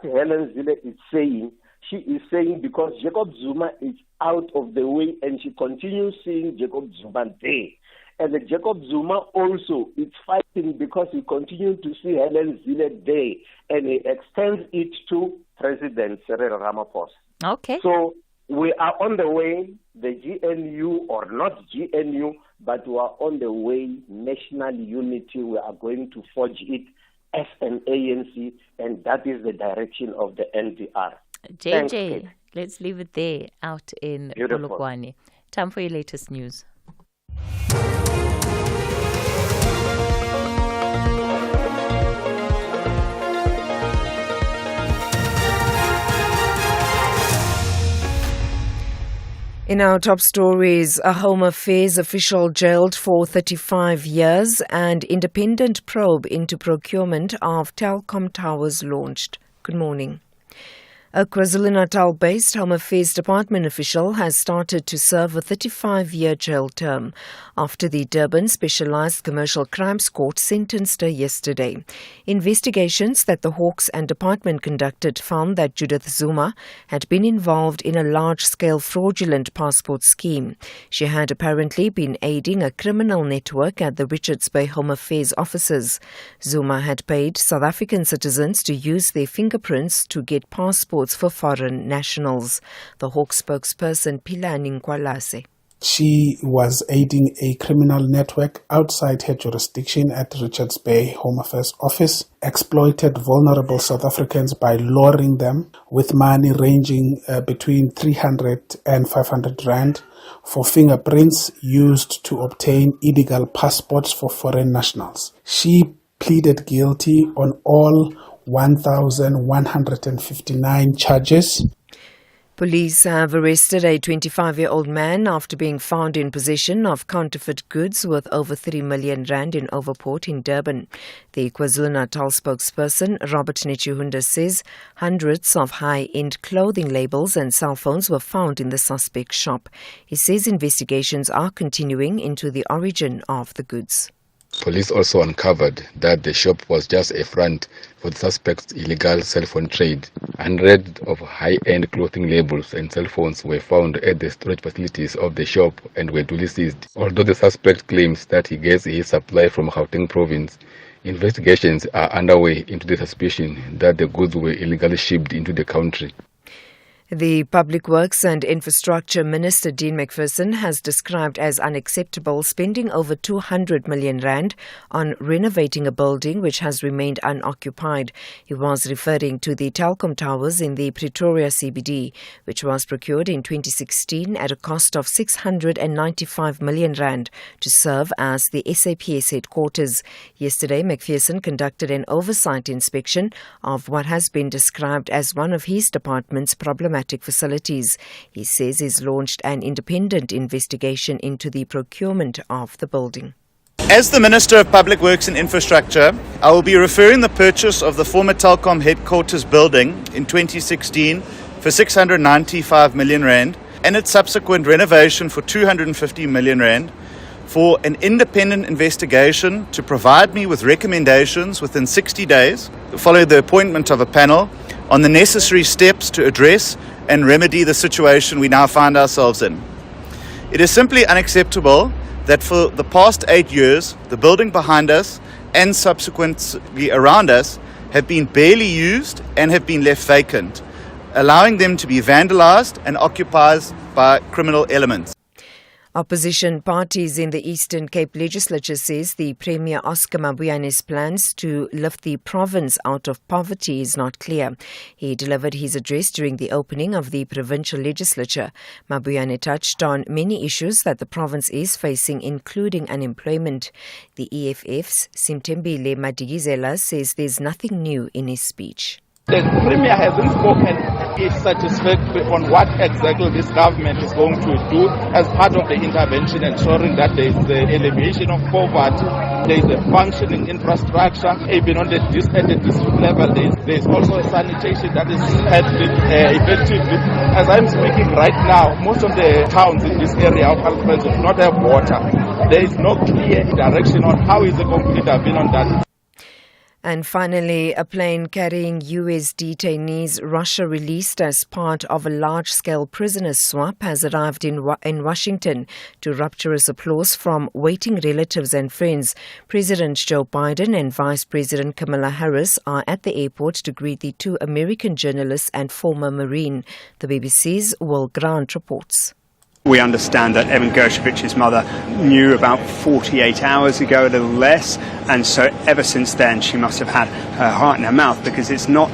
Helen Zille is saying, she is saying because Jacob Zuma is out of the way and she continues seeing Jacob Zuma there. And Jacob Zuma also is fighting because he continues to see Helen Zille there and he extends it to President Cyril Ramaphosa. Okay. So we are on the way, the GNU or not GNU, but we are on the way, national unity. We are going to forge it as an ANC, and that is the direction of the NDR. JJ, let's leave it there out in Polokwane. Time for your latest news. In our top stories, a Home Affairs official jailed for 35 years and independent probe into procurement of Telkom towers launched. Good morning. A KwaZulu-Natal-based Home Affairs Department official has started to serve a 35-year jail term after the Durban Specialised Commercial Crimes Court sentenced her yesterday. Investigations that the Hawks and department conducted found that Judith Zuma had been involved in a large-scale fraudulent passport scheme. She had apparently been aiding a criminal network at the Richards Bay Home Affairs offices. Zuma had paid South African citizens to use their fingerprints to get passports for foreign nationals. The Hawk spokesperson Philani Nkwalase. She was aiding a criminal network outside her jurisdiction at Richards Bay Home Affairs Office, exploited vulnerable South Africans by luring them with money ranging between 300 and 500 rand for fingerprints used to obtain illegal passports for foreign nationals. She pleaded guilty on all 1,159 charges. Police have arrested a 25-year-old man after being found in possession of counterfeit goods worth over 3 million rand in Overport in Durban. The KwaZulu-Natal spokesperson, Robert Nechihunda, says hundreds of high-end clothing labels and cell phones were found in the suspect's shop. He says investigations are continuing into the origin of the goods. Police also uncovered that the shop was just a front for the suspect's illegal cell phone trade. Hundreds of high-end clothing labels and cell phones were found at the storage facilities of the shop and were duly seized. Although the suspect claims that he gets his supply from Gauteng province, investigations are underway into the suspicion that the goods were illegally shipped into the country. The Public Works and Infrastructure Minister Dean McPherson has described as unacceptable spending over 200 million rand on renovating a building which has remained unoccupied. He was referring to the Telkom towers in the Pretoria CBD, which was procured in 2016 at a cost of 695 million rand to serve as the SAPS headquarters. Yesterday, McPherson conducted an oversight inspection of what has been described as one of his department's problematic facilities. He says he's launched an independent investigation into the procurement of the building. As the Minister of Public Works and Infrastructure, I will be referring the purchase of the former Telkom headquarters building in 2016 for 695 million rand and its subsequent renovation for 250 million rand for an independent investigation to provide me with recommendations within 60 days, follow the appointment of a panel on the necessary steps to address and remedy the situation we now find ourselves in. It is simply unacceptable that for the past 8 years, the building behind us and subsequently around us have been barely used and have been left vacant, allowing them to be vandalized and occupied by criminal elements. Opposition parties in the Eastern Cape Legislature says the Premier Oscar Mabuyane's plans to lift the province out of poverty is not clear. He delivered his address during the opening of the provincial legislature. Mabuyane touched on many issues that the province is facing, including unemployment. The EFF's Simtembile Madigizela says there's nothing new in his speech. The Premier hasn't spoken is satisfactory on what exactly this government is going to do as part of the intervention, ensuring that there is the elimination of poverty, there is a functioning infrastructure, even on the district level, there is also a sanitation that is handled effectively. As I'm speaking right now, most of the towns in this area of Alfred do not have water. There is no clear direction on how is it going to intervene on that. And finally, a plane carrying US detainees Russia released as part of a large-scale prisoner swap has arrived in Washington to rapturous applause from waiting relatives and friends. President Joe Biden and Vice President Kamala Harris are at the airport to greet the two American journalists and former Marine. The BBC's Will Grant reports. We understand that Evan Gershovich's mother knew about 48 hours ago, a little less, and so ever since then she must have had her heart in her mouth, because it's not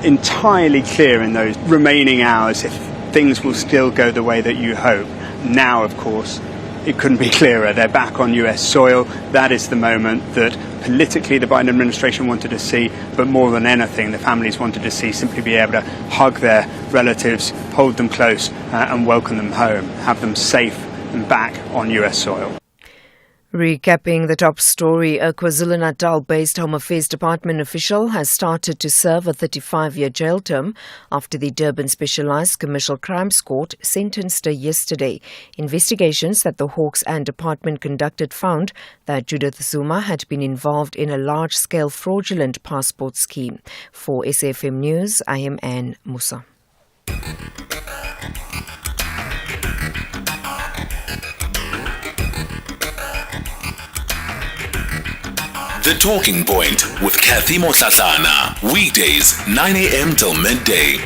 entirely clear in those remaining hours if things will still go the way that you hope. Now, of course, it couldn't be clearer. They're back on US soil. That is the moment that politically the Biden administration wanted to see, but more than anything, the families wanted to see, simply be able to hug their relatives, hold them close and welcome them home, have them safe and back on US soil. Recapping the top story, a KwaZulu-Natal-based Home Affairs Department official has started to serve a 35-year jail term after the Durban Specialised Commercial Crimes Court sentenced her yesterday. Investigations that the Hawks and department conducted found that Judith Zuma had been involved in a large-scale fraudulent passport scheme. For SAFM News, I am Anne Musa. The Talking Point with Cathy Mohlahlana. Weekdays, 9 a.m. till midday.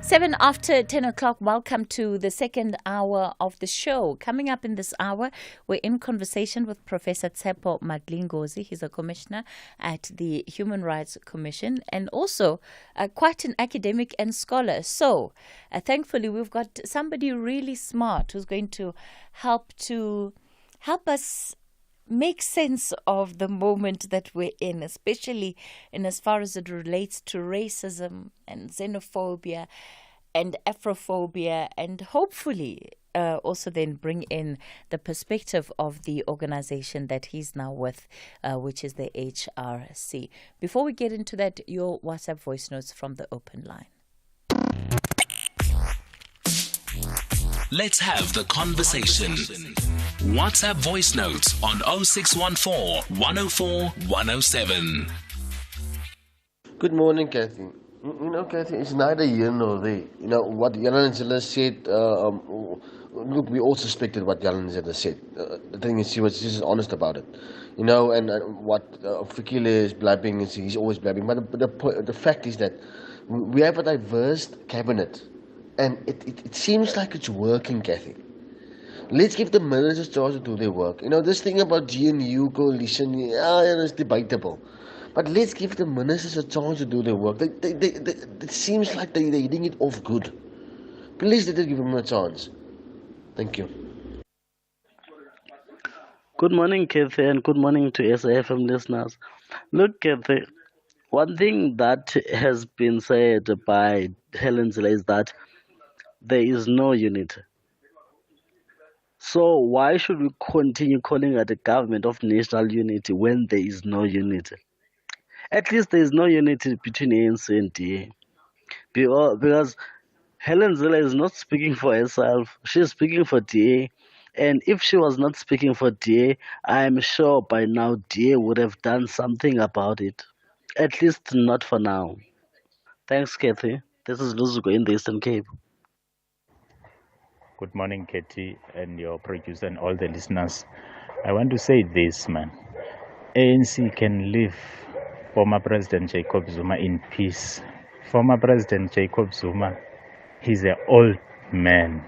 7 after 10 o'clock, welcome to the second hour of the show. Coming up in this hour, we're in conversation with Professor Tshepo Madlingozi. He's a commissioner at the Human Rights Commission and also quite an academic and scholar. So, thankfully, we've got somebody really smart who's going to help us make sense of the moment that we're in, especially in as far as it relates to racism and xenophobia and Afrophobia, and hopefully also then bring in the perspective of the organization that he's now with, which is the HRC. Before we get into that, your WhatsApp voice notes from the open line. Let's have the conversation. WhatsApp voice notes on 0614 104 107. Good morning, Cathy. You know, Cathy, it's neither here nor there. You know, what Yalanzela said, look, we all suspected what Yalanzela said. The thing is, she was just honest about it. You know, and what Fikile is blabbing, he's always blabbing. But the fact is that we have a diverse cabinet. And it seems like it's working, Cathy. Let's give the ministers a chance to do their work. You know, this thing about GNU coalition, it's debatable. But let's give the ministers a chance to do their work. It seems like they're hitting it off good. Please let us give them a chance. Thank you. Good morning, Cathy, and good morning to SAFM listeners. Look, Cathy, one thing that has been said by Helen Zille is that there is no unity. So why should we continue calling it a government of national unity when there is no unity? At least there is no unity between ANC and DA. Because Helen Zille is not speaking for herself. She is speaking for DA. And if she was not speaking for DA, I am sure by now DA would have done something about it. At least not for now. Thanks, Cathy. This is Luzuko in the Eastern Cape. Good morning, Katie, and your producer and all the listeners. I want to say this, man. ANC can leave former President Jacob Zuma in peace. Former President Jacob Zuma, he's an old man.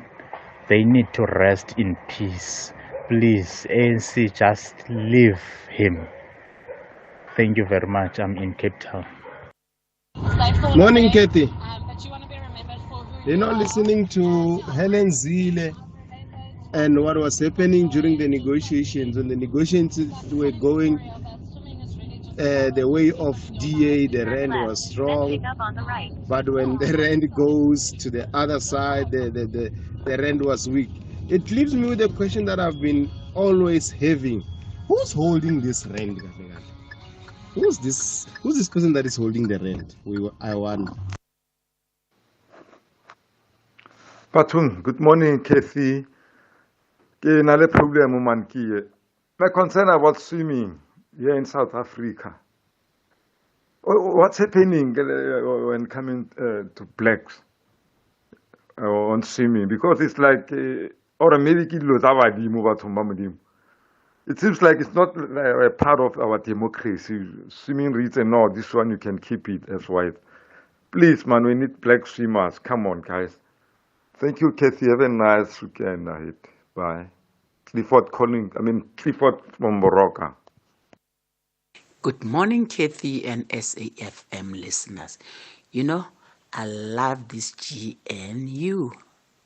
They need to rest in peace. Please, ANC, just leave him. Thank you very much. I'm in Cape Town. Morning, Kathy. You know, listening to Helen Zille and what was happening during the negotiations, and the negotiations were going the way of DA, the rand was strong. But when the rand goes to the other side, the rand was weak. It leaves me with a question that I've been always having. Who's holding this rand? Who's this person that is holding the rand? I wonder. Patun, good morning, Kathy. Ke na le problem man ke. My concern about swimming here in South Africa. What's happening when coming to blacks on swimming? Because it's like, or maybe it seems like it's not a part of our democracy. Swimming reads and no, this one you can keep it as white. Please, man, we need black swimmers. Come on, guys. Thank you, Cathy. Have a nice weekend ahead. Bye. Clifford from Boroka. Good morning, Cathy and SAFM listeners. You know, I love this GNU.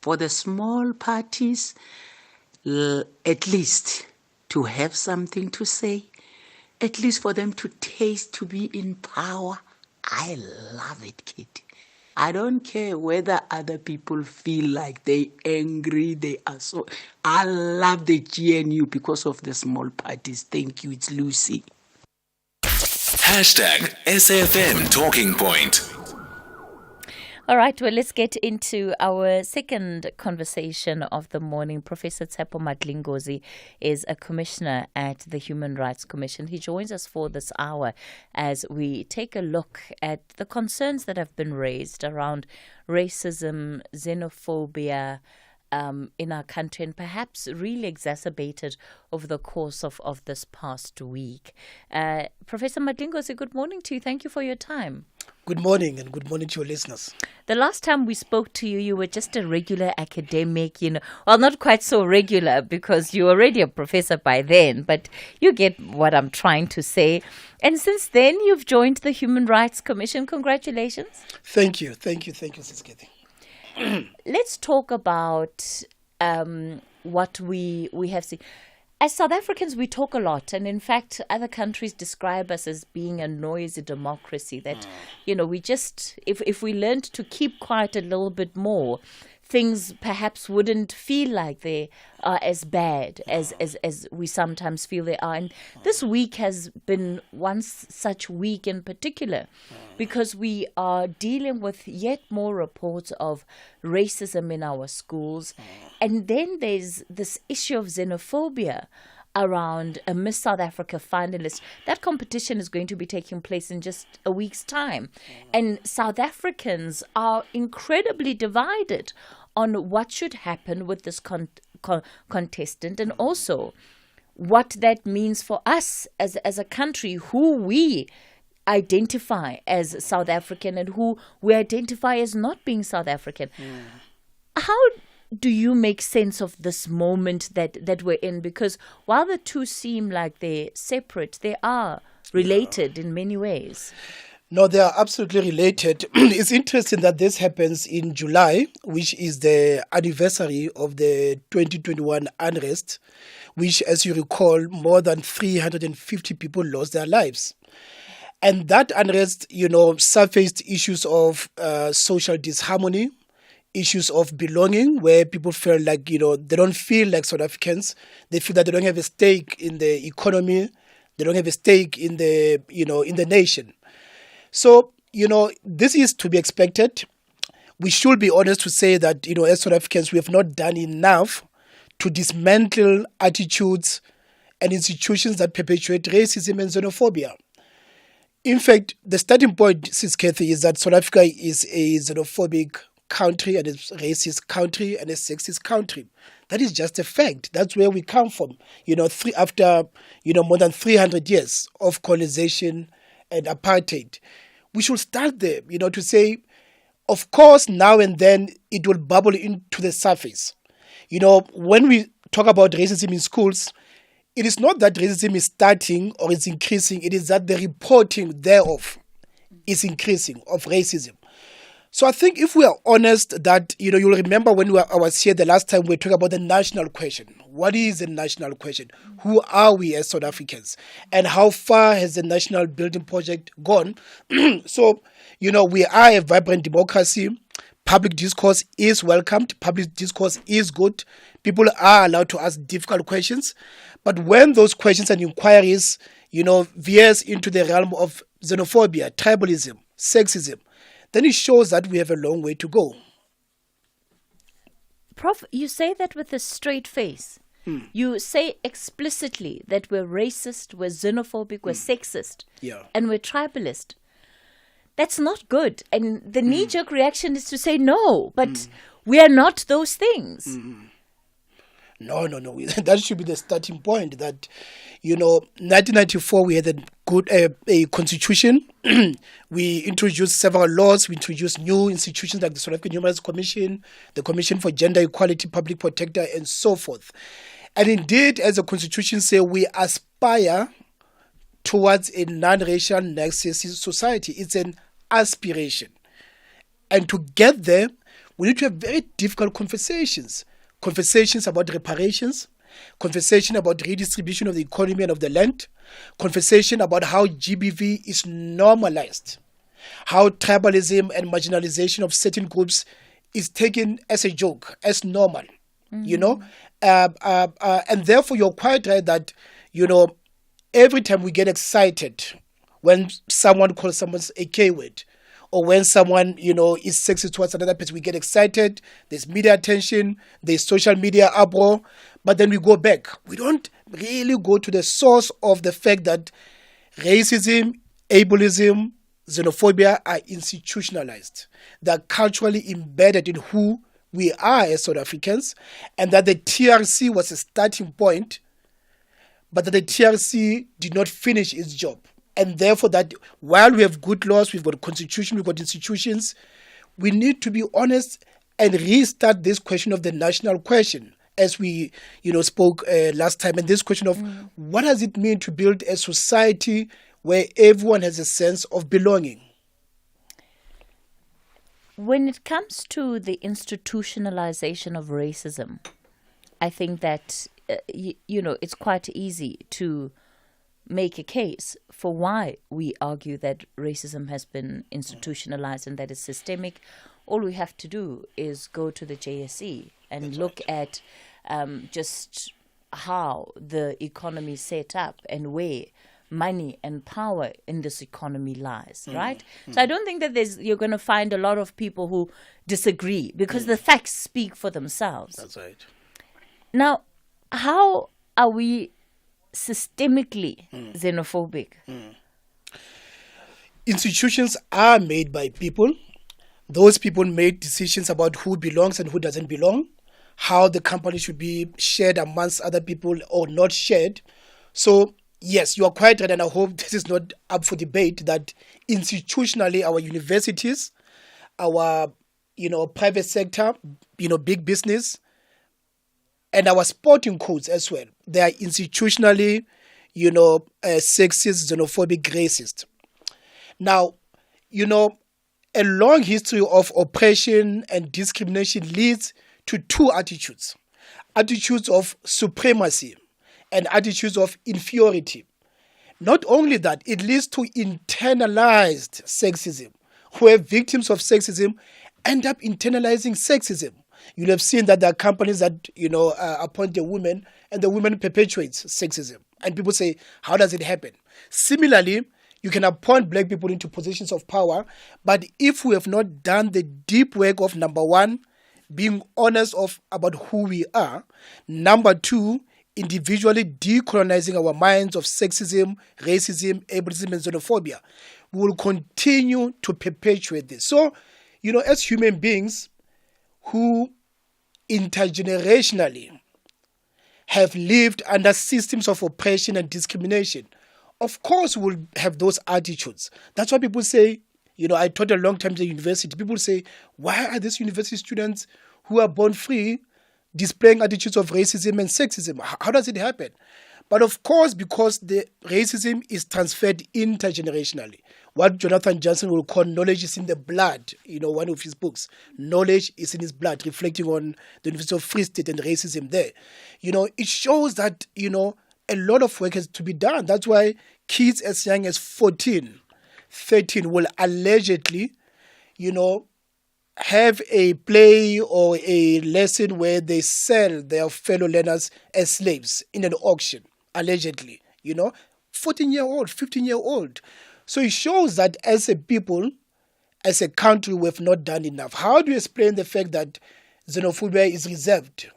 For the small parties, at least to have something to say, at least for them to taste to be in power. I love it, Kitty. I don't care whether other people feel like they angry, they are so. I love the GNU because of the small parties. Thank you, it's Lucy. #SAFM Talking Point. All right, well, let's get into our second conversation of the morning. Professor Tshepo Mohlahlana is a commissioner at the Human Rights Commission. He joins us for this hour as we take a look at the concerns that have been raised around racism, xenophobia, in our country, and perhaps really exacerbated over the course of this past week. Professor Mohlahlana, good morning to you. Thank you for your time. Good morning, and good morning to your listeners. The last time we spoke to you, you were just a regular academic, well, not quite so regular because you were already a professor by then, but you get what I'm trying to say. And since then, you've joined the Human Rights Commission. Congratulations. Thank you, Sis Cathy. Let's talk about what we have seen. As South Africans, we talk a lot, and in fact, other countries describe us as being a noisy democracy. That, we just, if we learned to keep quiet a little bit more, things perhaps wouldn't feel like they are as bad as we sometimes feel they are. And this week has been one such week in particular, because we are dealing with yet more reports of racism in our schools. And then there's this issue of xenophobia around a Miss South Africa finalist. That competition is going to be taking place in just a week's time. And South Africans are incredibly divided on what should happen with this contestant, and also what that means for us as a country, who we identify as South African and who we identify as not being South African. How do you make sense of this moment that we're in? Because while the two seem like they're separate, they are related in many ways. No, they are absolutely related. It's interesting that this happens in July, which is the anniversary of the 2021 unrest, which, as you recall, more than 350 people lost their lives. And that unrest, surfaced issues of social disharmony, issues of belonging, where people feel like, they don't feel like South Africans. They feel that they don't have a stake in the economy. They don't have a stake in the, in the nation. So, this is to be expected. We should be honest to say that, as South Africans, we have not done enough to dismantle attitudes and institutions that perpetuate racism and xenophobia. In fact, the starting point, Sis Cathy, is that South Africa is a xenophobic country and a racist country and a sexist country. That is just a fact. That's where we come from. After more than 300 years of colonization and apartheid. We should start there, to say, of course, now and then it will bubble into the surface. When we talk about racism in schools, it is not that racism is starting or is increasing. It is that the reporting thereof is increasing, of racism. So I think if we are honest that, you'll remember when I was here the last time we were talking about the national question. What is the national question? Who are we as South Africans? And how far has the national building project gone? So, we are a vibrant democracy. Public discourse is welcomed. Public discourse is good. People are allowed to ask difficult questions. But when those questions and inquiries, veers into the realm of xenophobia, tribalism, sexism, then it shows that we have a long way to go. Prof, you say that with a straight face. You say explicitly that we're racist, we're xenophobic, we're sexist, and we're tribalist. That's not good. And the knee-jerk reaction is to say no, but we are not those things. No. That should be the starting point. That, 1994 we had a constitution. We introduced several laws. We introduced new institutions like the South African Human Rights Commission, the Commission for Gender Equality, Public Protector, and so forth. And indeed, as the constitution says, we aspire towards a non-racial next society. It's an aspiration. And to get there, we need to have very difficult conversations about reparations, conversation about redistribution of the economy and of the land, conversation about how GBV is normalized, how tribalism and marginalization of certain groups is taken as a joke, as normal, and therefore you're quite right that, every time we get excited when someone calls someone a K-word, or when someone, is sexist towards another person, we get excited. There's media attention, there's social media uproar, but then we go back. We don't really go to the source of the fact that racism, ableism, xenophobia are institutionalized. They're culturally embedded in who we are as South Africans, and that the TRC was a starting point, but that the TRC did not finish its job. And therefore, that while we have good laws, we've got a constitution, we've got institutions, we need to be honest and restart this question of the national question, as we, spoke last time, and this question of what does it mean to build a society where everyone has a sense of belonging. When it comes to the institutionalization of racism, I think that, it's quite easy to make a case for why we argue that racism has been institutionalized and that it's systemic. All we have to do is go to the JSE and look at just how the economy is set up and where money and power in this economy lies, right? So I don't think that you're going to find a lot of people who disagree, because the facts speak for themselves. That's right. Now, how are we systemically xenophobic? Institutions are made by people. Those people make decisions about who belongs and who doesn't belong, how the company should be shared amongst other people or not shared. So yes, you are quite right, and I hope this is not up for debate, that institutionally our universities, our private sector, big business, and our sporting codes as well, they are institutionally, sexist, xenophobic, racist. Now, a long history of oppression and discrimination leads to two attitudes of supremacy and attitudes of inferiority. Not only that, it leads to internalized sexism, where victims of sexism end up internalizing sexism. You'll have seen that there are companies that, appoint a woman, and the woman perpetuates sexism. And people say, how does it happen? Similarly, you can appoint black people into positions of power, but if we have not done the deep work of, number one, being honest about who we are, number two, individually decolonizing our minds of sexism, racism, ableism, and xenophobia, we will continue to perpetuate this. So, as human beings who intergenerationally have lived under systems of oppression and discrimination, of course we'll have those attitudes. That's why people say, I taught a long time at the university, people say, why are these university students who are born free displaying attitudes of racism and sexism? How does it happen? But of course, because the racism is transferred intergenerationally. What Jonathan Johnson will call knowledge is in the blood, one of his books. Knowledge is in his blood, reflecting on the University of Free State and racism there. It shows that, a lot of work has to be done. That's why kids as young as 14, 13 will allegedly, have a play or a lesson where they sell their fellow learners as slaves in an auction, allegedly, 14-year-old, 15-year-old. So it shows that as a people, as a country, we have not done enough. How do you explain the fact that xenophobia is reserved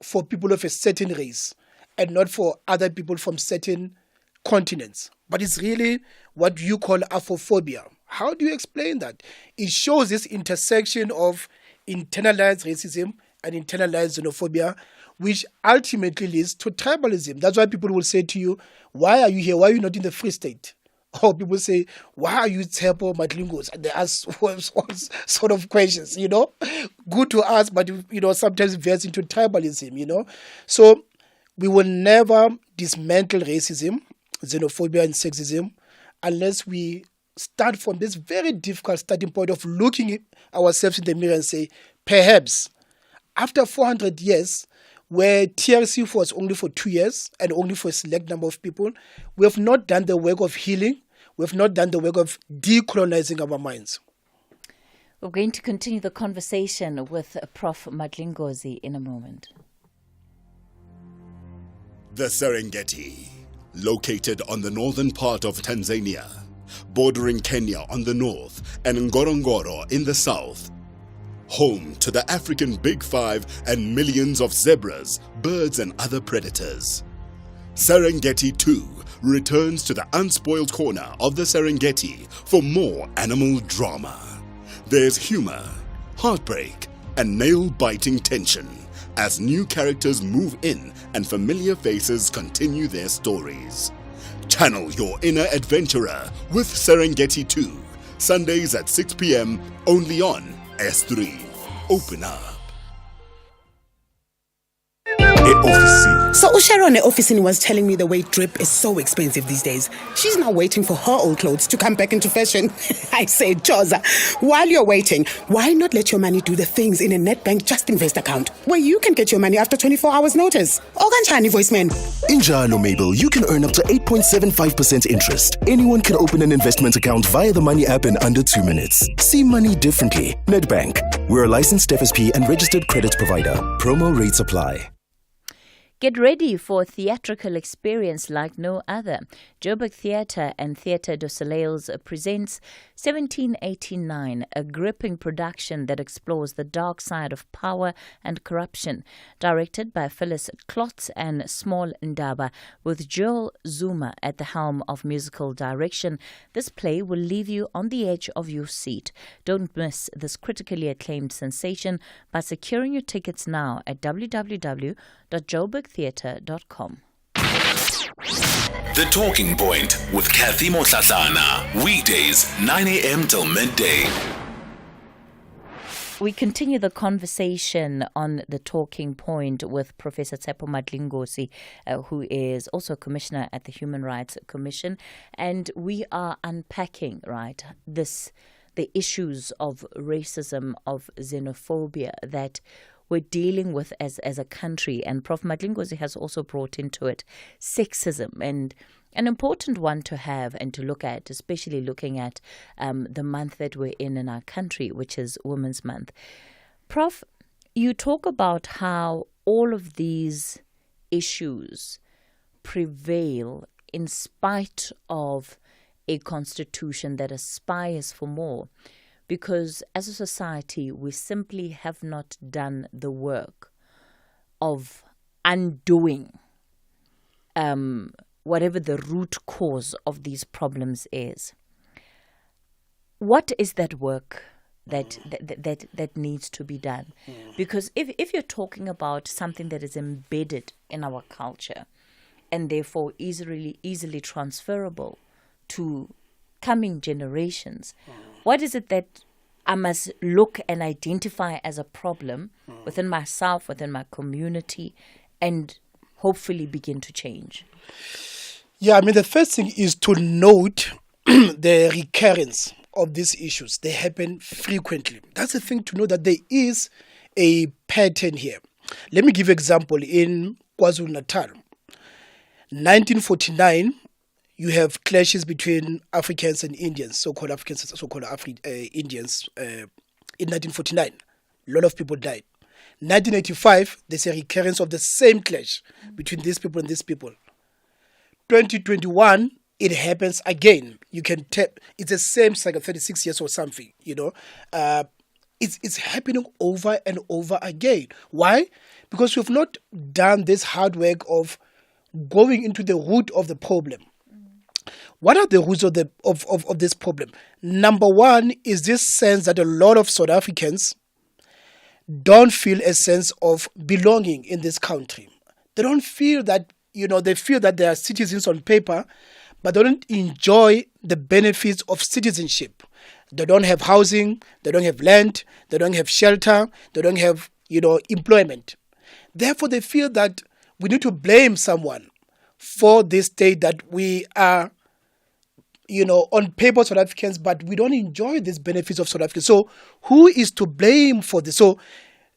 for people of a certain race? and not for other people from certain continents. But it's really what you call Afrophobia. How do you explain that? It shows this intersection of internalized racism and internalized xenophobia, which ultimately leads to tribalism. That's why people will say to you, why are you here? Why are you not in the Free State? Or people say, why are you Tshepo Mohlahlana? And they ask all sort of questions, Good to ask, but, sometimes it veers into tribalism, So we will never dismantle racism, xenophobia and sexism unless we start from this very difficult starting point of looking at ourselves in the mirror and say, perhaps after 400 years, where TRC was only for 2 years and only for a select number of people, we have not done the work of healing. We have not done the work of decolonizing our minds. We're going to continue the conversation with Prof. Mohlahlana in a moment. The Serengeti, located on the northern part of Tanzania, bordering Kenya on the north and Ngorongoro in the south, home to the African Big Five and millions of zebras, birds and other predators. Serengeti 2 returns to the unspoiled corner of the Serengeti for more animal drama. There's humor, heartbreak and nail-biting tension as new characters move in and familiar faces continue their stories. Channel your inner adventurer with Serengeti 2, Sundays at 6 p.m. only on S3. Open up. So Sharon officing was telling me the way drip is so expensive these days. She's now waiting for her old clothes to come back into fashion. I say, Joza, while you're waiting, why not let your money do the things in a Nedbank Just Invest account where you can get your money after 24 hours notice? Oganchani, voiceman. In Jalo Mabel, you can earn up to 8.75% interest. Anyone can open an investment account via the Money app in under 2 minutes. See money differently. Nedbank. We're a licensed FSP and registered credit provider. Promo rates apply. Get ready for a theatrical experience like no other. Joburg Theatre and Theatre du Soleil's presents 1789, a gripping production that explores the dark side of power and corruption. Directed by Phyllis Klotz and Small Ndaba, with Joel Zuma at the helm of musical direction, this play will leave you on the edge of your seat. Don't miss this critically acclaimed sensation by securing your tickets now at www.joburgtheatre.com. The Talking Point with Cathy Mohlahlana. Weekdays, 9 a.m. till midday. We continue the conversation on The Talking Point with Professor Tshepo Mohlahlana, who is also a commissioner at the Human Rights Commission. And we are unpacking, the issues of racism, of xenophobia that we're dealing with as a country. And Prof. Mohlahlana has also brought into it sexism, and an important one to have and to look at, especially looking at the month that we're in our country, which is Women's Month. Prof, you talk about how all of these issues prevail in spite of a constitution that aspires for more, because as a society, we simply have not done the work of undoing whatever the root cause of these problems is. What is that work that needs to be done? Because if you're talking about something that is embedded in our culture and therefore easily transferable to coming generations, what is it that I must look and identify as a problem within myself, within my community, and hopefully begin to change? Yeah, the first thing is to note the recurrence of these issues. They happen frequently. That's the thing, to know that there is a pattern here. Let me give you an example. In KwaZulu-Natal, 1949, you have clashes between Africans and Indians, so-called Africans and so-called Indians. In 1949, a lot of people died. 1985, there's a recurrence of the same clash between these people and these people. 2021, it happens again. You can tap. It's the same cycle, 36 years or something. It's happening over and over again. Why? Because we've not done this hard work of going into the root of the problem. What are the roots of this problem? Number one is this sense that a lot of South Africans don't feel a sense of belonging in this country. They don't feel that, they feel that they are citizens on paper, but they don't enjoy the benefits of citizenship. They don't have housing, they don't have land, they don't have shelter, they don't have, employment. Therefore, they feel that we need to blame someone for this state that we are, on paper South Africans, but we don't enjoy these benefits of South Africans. So who is to blame for this? So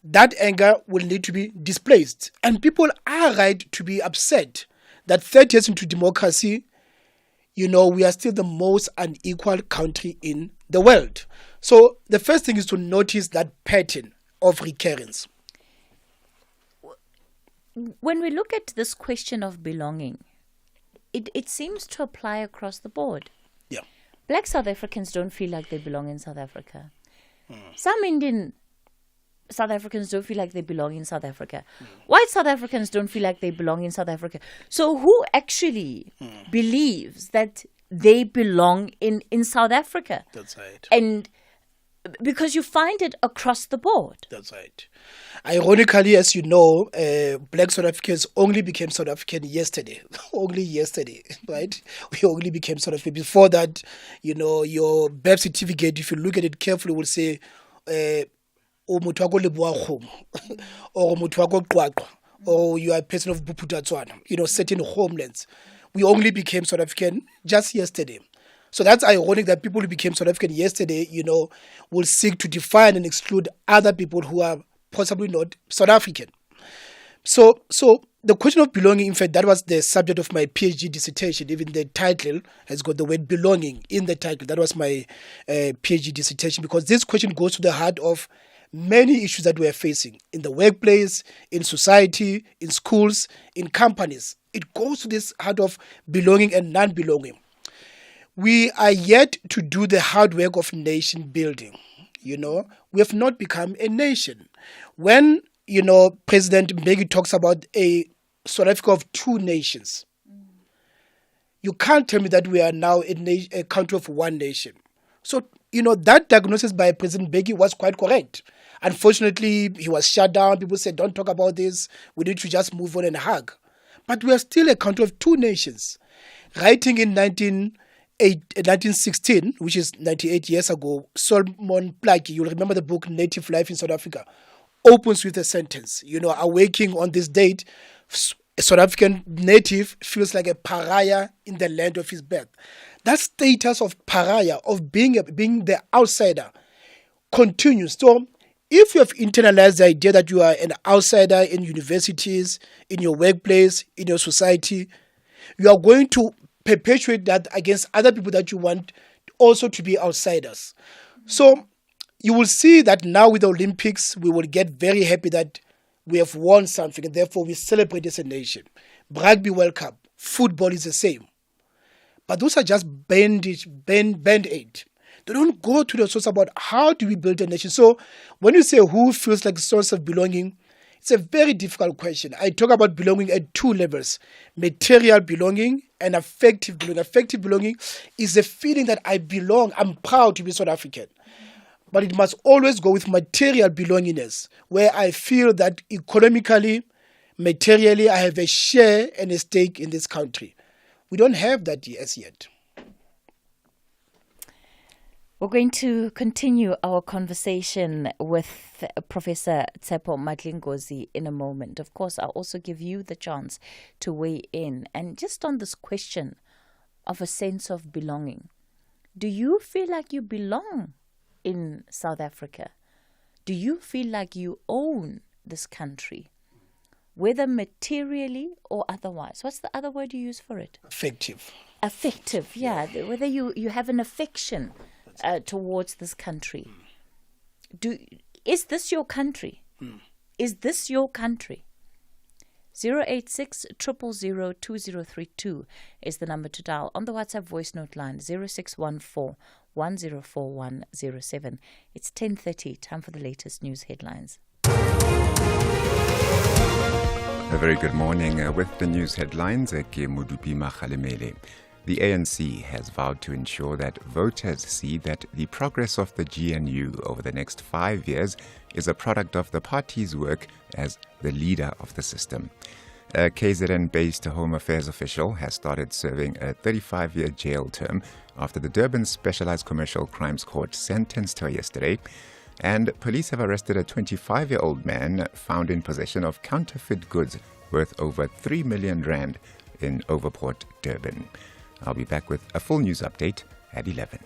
that anger will need to be displaced. And people are right to be upset that 30 years into democracy, we are still the most unequal country in the world. So the first thing is to notice that pattern of recurrence. When we look at this question of belonging, it seems to apply across the board. Yeah. Black South Africans don't feel like they belong in South Africa. Some Indian South Africans don't feel like they belong in South Africa. White South Africans don't feel like they belong in South Africa. So who actually believes that they belong in South Africa? That's right. And because you find it across the board. That's right. Ironically, as you know, Black South Africans only became South African yesterday. Only yesterday, right? We only became South African. Before that, your birth certificate, if you look at it carefully, will say, or or you are a person of Buputatswana, certain homelands. We only became South African just yesterday. So that's ironic that people who became South African yesterday, will seek to define and exclude other people who are possibly not South African. So the question of belonging, in fact, that was the subject of my PhD dissertation. Even the title has got the word belonging in the title. That was my PhD dissertation, because this question goes to the heart of many issues that we are facing in the workplace, in society, in schools, in companies. It goes to this heart of belonging and non-belonging. We are yet to do the hard work of nation building. We have not become a nation. When, President Mbeki talks about a South Africa of two nations, you can't tell me that we are now a country of one nation. So, that diagnosis by President Mbeki was quite correct. Unfortunately, he was shut down. People said, don't talk about this. We need to just move on and hug. But we are still a country of two nations. Writing in 1916, which is 98 years ago, Solomon Plaki, you'll remember the book Native Life in South Africa, opens with a sentence, awaking on this date, a South African native feels like a pariah in the land of his birth. That status of pariah, of being the outsider, continues. So if you have internalized the idea that you are an outsider in universities, in your workplace, in your society, you are going to perpetuate that against other people that you want also to be outsiders. So you will see that now with the Olympics, we will get very happy that we have won something, and therefore we celebrate as a nation. Rugby World Cup, football is the same. But those are just band-aid. They don't go to the source about how do we build a nation. So when you say who feels like a source of belonging, it's a very difficult question. I talk about belonging at two levels: material belonging and affective belonging. Affective belonging is the feeling that I belong, I'm proud to be South African. But it must always go with material belongingness, where I feel that economically, materially, I have a share and a stake in this country. We don't have that as yet. We're going to continue our conversation with Professor Tshepo Mohlahlana in a moment. Of course, I'll also give you the chance to weigh in. And just on this question of a sense of belonging, do you feel like you belong in South Africa? Do you feel like you own this country, whether materially or otherwise? What's the other word you use for it? Affective. Affective, yeah. Whether you have an affection towards this country. Is this your country? Is this your country? 086 000 2032 is the number to dial on the WhatsApp voice note line 0614 104107. It's 10:30. Time for the latest news headlines. A very good morning. With the news headlines, ke Modupi Makgalemele. The ANC has vowed to ensure that voters see that the progress of the GNU over the next 5 years is a product of the party's work as the leader of the system. A KZN-based Home Affairs official has started serving a 35-year jail term after the Durban Specialized Commercial Crimes Court sentenced her yesterday. And police have arrested a 25-year-old man found in possession of counterfeit goods worth over 3 million rand in Overport, Durban. I'll be back with a full news update at 11.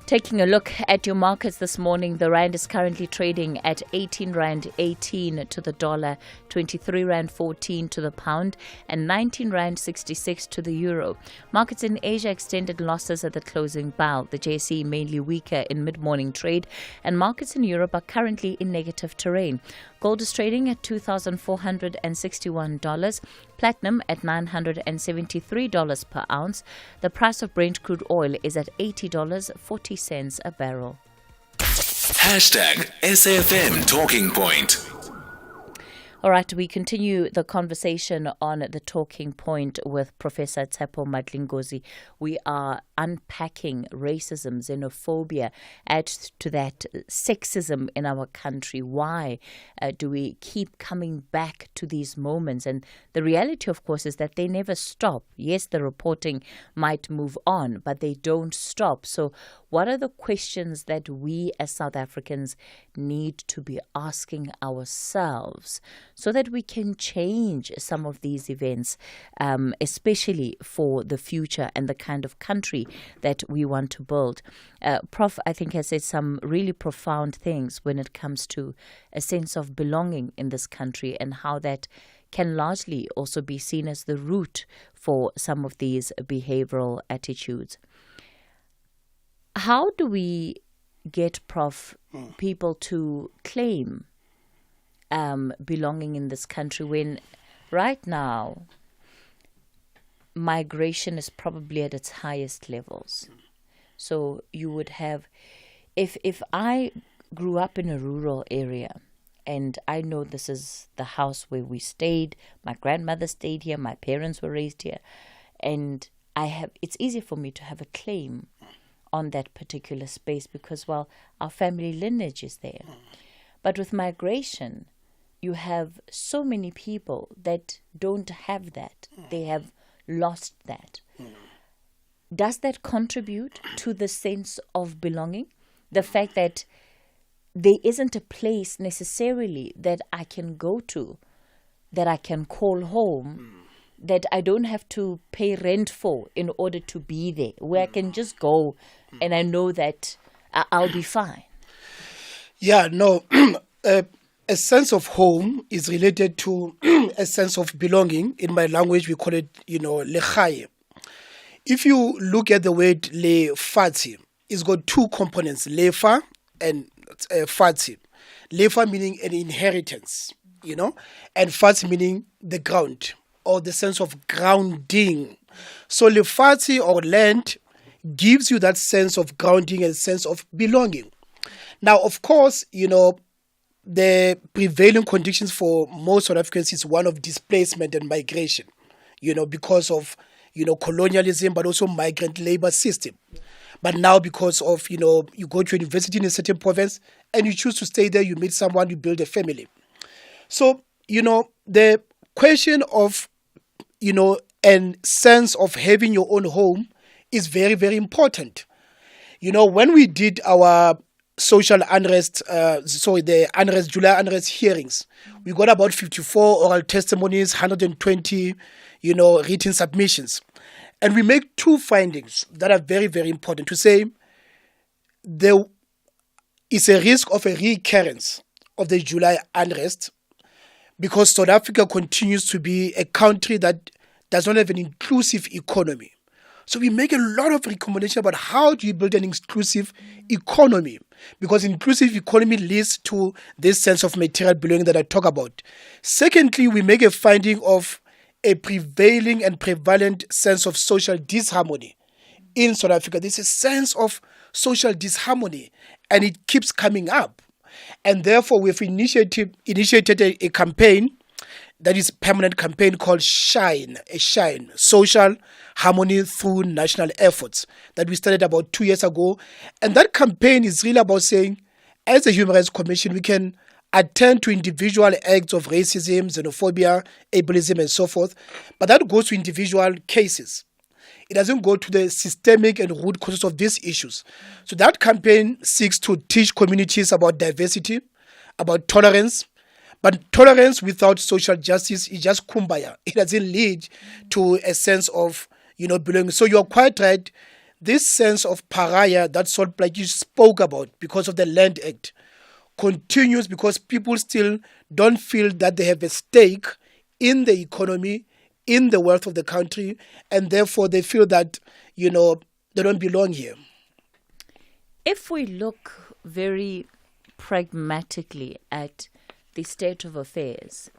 Taking a look at your markets this morning, the rand is currently trading at 18 rand 18 to the dollar, 23 rand 14 to the pound, and 19 rand 66 to the euro. Markets in Asia extended losses at the closing bell. The JSE mainly weaker in mid-morning trade, and markets in Europe are currently in negative terrain. Gold is trading at $2,461, platinum at $973 per ounce. The price of Brent crude oil is at $80.40 a barrel. #SAFM Talking Point. All right, we continue the conversation on the talking point with Professor Cathy Mohlahlana. We are unpacking racism, xenophobia, add to that sexism in our country. Why do we keep coming back to these moments? And the reality, of course, is that they never stop. Yes, the reporting might move on, but they don't stop. So what are the questions that we as South Africans need to be asking ourselves so that we can change some of these events, especially for the future and the kind of country that we want to build? Prof, I think, has said some really profound things when it comes to a sense of belonging in this country and how that can largely also be seen as the root for some of these behavioral attitudes. How do we get, Prof, people to claim belonging in this country when right now migration is probably at its highest levels? So you would have, if I grew up in a rural area and I know this is the house where we stayed, my grandmother stayed here, my parents were raised here, and it's easy for me to have a claim on that particular space because, well, our family lineage is there. But with migration, you have so many people that don't have that. They have lost that. Does that contribute to the sense of belonging? The fact that there isn't a place necessarily that I can go to, that I can call home, that I don't have to pay rent for in order to be there, where I can just go and I know that I'll be fine. Yeah, no. A sense of home is related to a sense of belonging. In my language, we call it, lechaye. If you look at the word lefatshe, it's got two components, lefa and fatshe. Lefa meaning an inheritance, and fatshe meaning the ground or the sense of grounding. So lefatshe or land gives you that sense of grounding and sense of belonging. Now, of course, the prevailing conditions for most South Africans is one of displacement and migration, because of, colonialism, but also migrant labor system. But now because of, you go to university in a certain province and you choose to stay there, you meet someone, you build a family. So, the question of, and sense of having your own home is very, very important. When we did our social unrest, the July unrest hearings, we got about 54 oral testimonies, 120, written submissions. And we make two findings that are very, very important to say there is a risk of a recurrence of the July unrest because South Africa continues to be a country that does not have an inclusive economy. So we make a lot of recommendations about how do you build an inclusive economy, because inclusive economy leads to this sense of material belonging that I talk about. Secondly, we make a finding of a prevailing and prevalent sense of social disharmony in South Africa. There's a sense of social disharmony and it keeps coming up. And therefore, we've initiated a campaign that is permanent campaign called SHINE, Social Harmony Through National Efforts, that we started about 2 years ago. And that campaign is really about saying, as a Human Rights Commission, we can attend to individual acts of racism, xenophobia, ableism, and so forth, but that goes to individual cases. It doesn't go to the systemic and root causes of these issues. So that campaign seeks to teach communities about diversity, about tolerance, but tolerance without social justice is just kumbaya. It doesn't lead to a sense of, belonging. So you're quite right. This sense of pariah that Salt Lake you spoke about because of the Land Act continues because people still don't feel that they have a stake in the economy, in the wealth of the country, and therefore they feel that, they don't belong here. If we look very pragmatically at the state of affairs,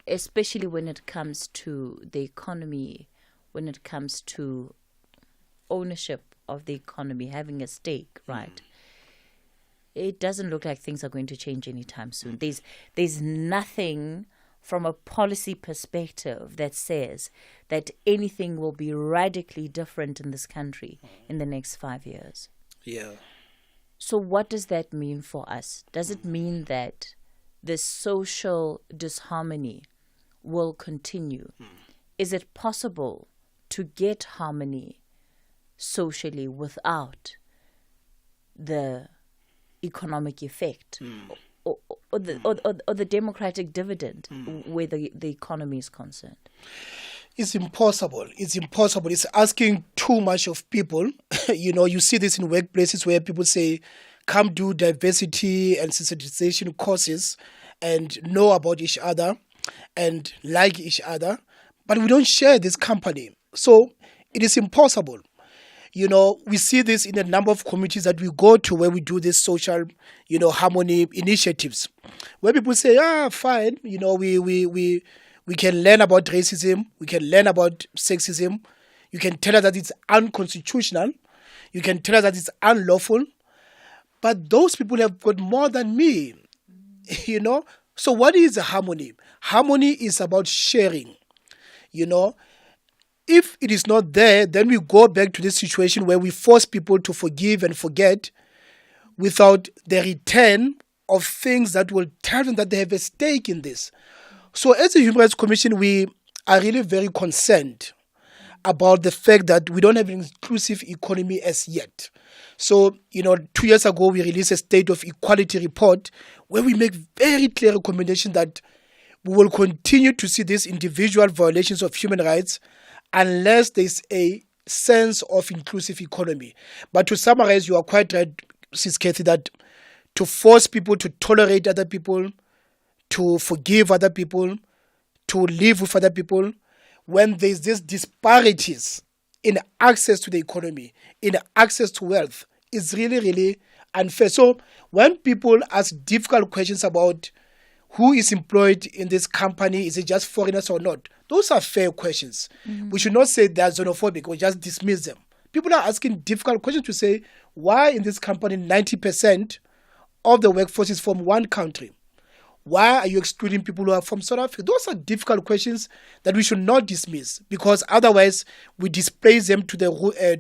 especially when it comes to the economy, when it comes to ownership of the economy, having a stake, right? It doesn't look like things are going to change anytime soon. There's nothing from a policy perspective that says that anything will be radically different in this country in the next 5 years. Yeah. So what does that mean for us? Does it mean that this social disharmony will continue? Is it possible to get harmony socially without the economic effect or the democratic dividend where the economy is concerned? It's impossible. It's asking too much of people. You see this in workplaces where people say, come do diversity and sensitization courses and know about each other and like each other, but we don't share this company. So it is impossible. We see this in a number of communities that we go to where we do this social, harmony initiatives, where people say, fine, we can learn about racism, we can learn about sexism, you can tell us that it's unconstitutional, you can tell us that it's unlawful, but those people have got more than me, So what is harmony? Harmony is about sharing, If it is not there, then we go back to this situation where we force people to forgive and forget without the return of things that will tell them that they have a stake in this. So as a Human Rights Commission, we are really very concerned about the fact that we don't have an inclusive economy as yet. So, 2 years ago, we released a State of Equality report where we make very clear recommendation that we will continue to see these individual violations of human rights unless there's a sense of inclusive economy. But to summarize, you are quite right, Sis Cathy, that to force people to tolerate other people, to forgive other people, to live with other people, when there's these disparities in access to the economy, in access to wealth, is really, really unfair. So when people ask difficult questions about who is employed in this company, is it just foreigners or not? Those are fair questions. We should not say they're xenophobic or just dismiss them. People are asking difficult questions to say, why in this company 90% of the workforce is from one country? Why are you excluding people who are from South Africa? Those are difficult questions that we should not dismiss, because otherwise we displace them to the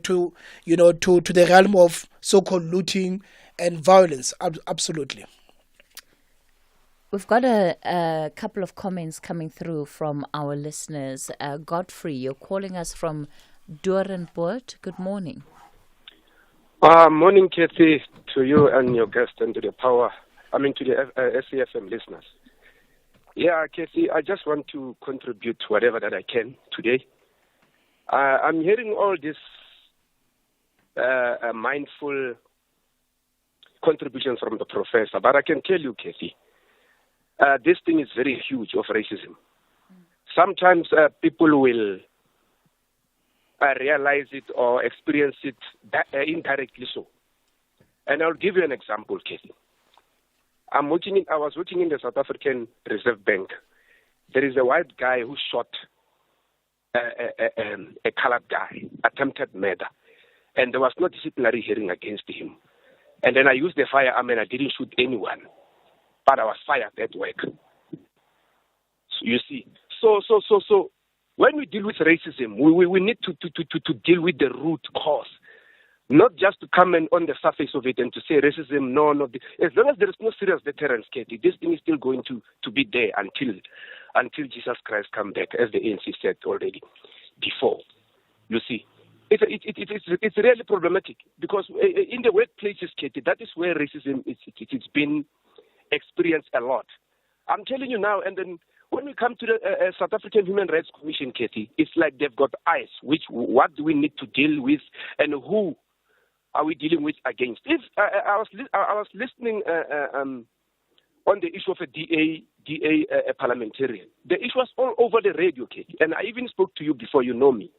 to the realm of so-called looting and violence. Absolutely. We've got a couple of comments coming through from our listeners. Godfrey, you're calling us from Doornpoort. Good morning. Morning, Cathy, to you and your guest and to the SAFM listeners. Yeah, Cathy, I just want to contribute whatever that I can today. I'm hearing all this mindful contributions from the professor, but I can tell you, Cathy, this thing is very huge of racism. Sometimes people will realize it or experience it indirectly so. And I'll give you an example, Cathy. I was working in the South African Reserve Bank. There is a white guy who shot a colored guy, attempted murder. And there was no disciplinary hearing against him. And then I used the firearm and I didn't shoot anyone. But I was fired at work. You see. So when we deal with racism, we need to deal with the root cause. Not just to come on the surface of it and to say racism, no. As long as there is no serious deterrence, Katie, this thing is still going to be there until Jesus Christ come back, as the ANC said already before. You see, it's really problematic because in the workplaces, Katie, that is where racism it's been experienced a lot. I'm telling you now, and then when we come to the South African Human Rights Commission, Katie, it's like they've got eyes. What do we need to deal with, and who are we dealing with against? If I was listening on the issue of a DA parliamentarian, the issue was all over the radio, Katie, and I even spoke to you before. You know me.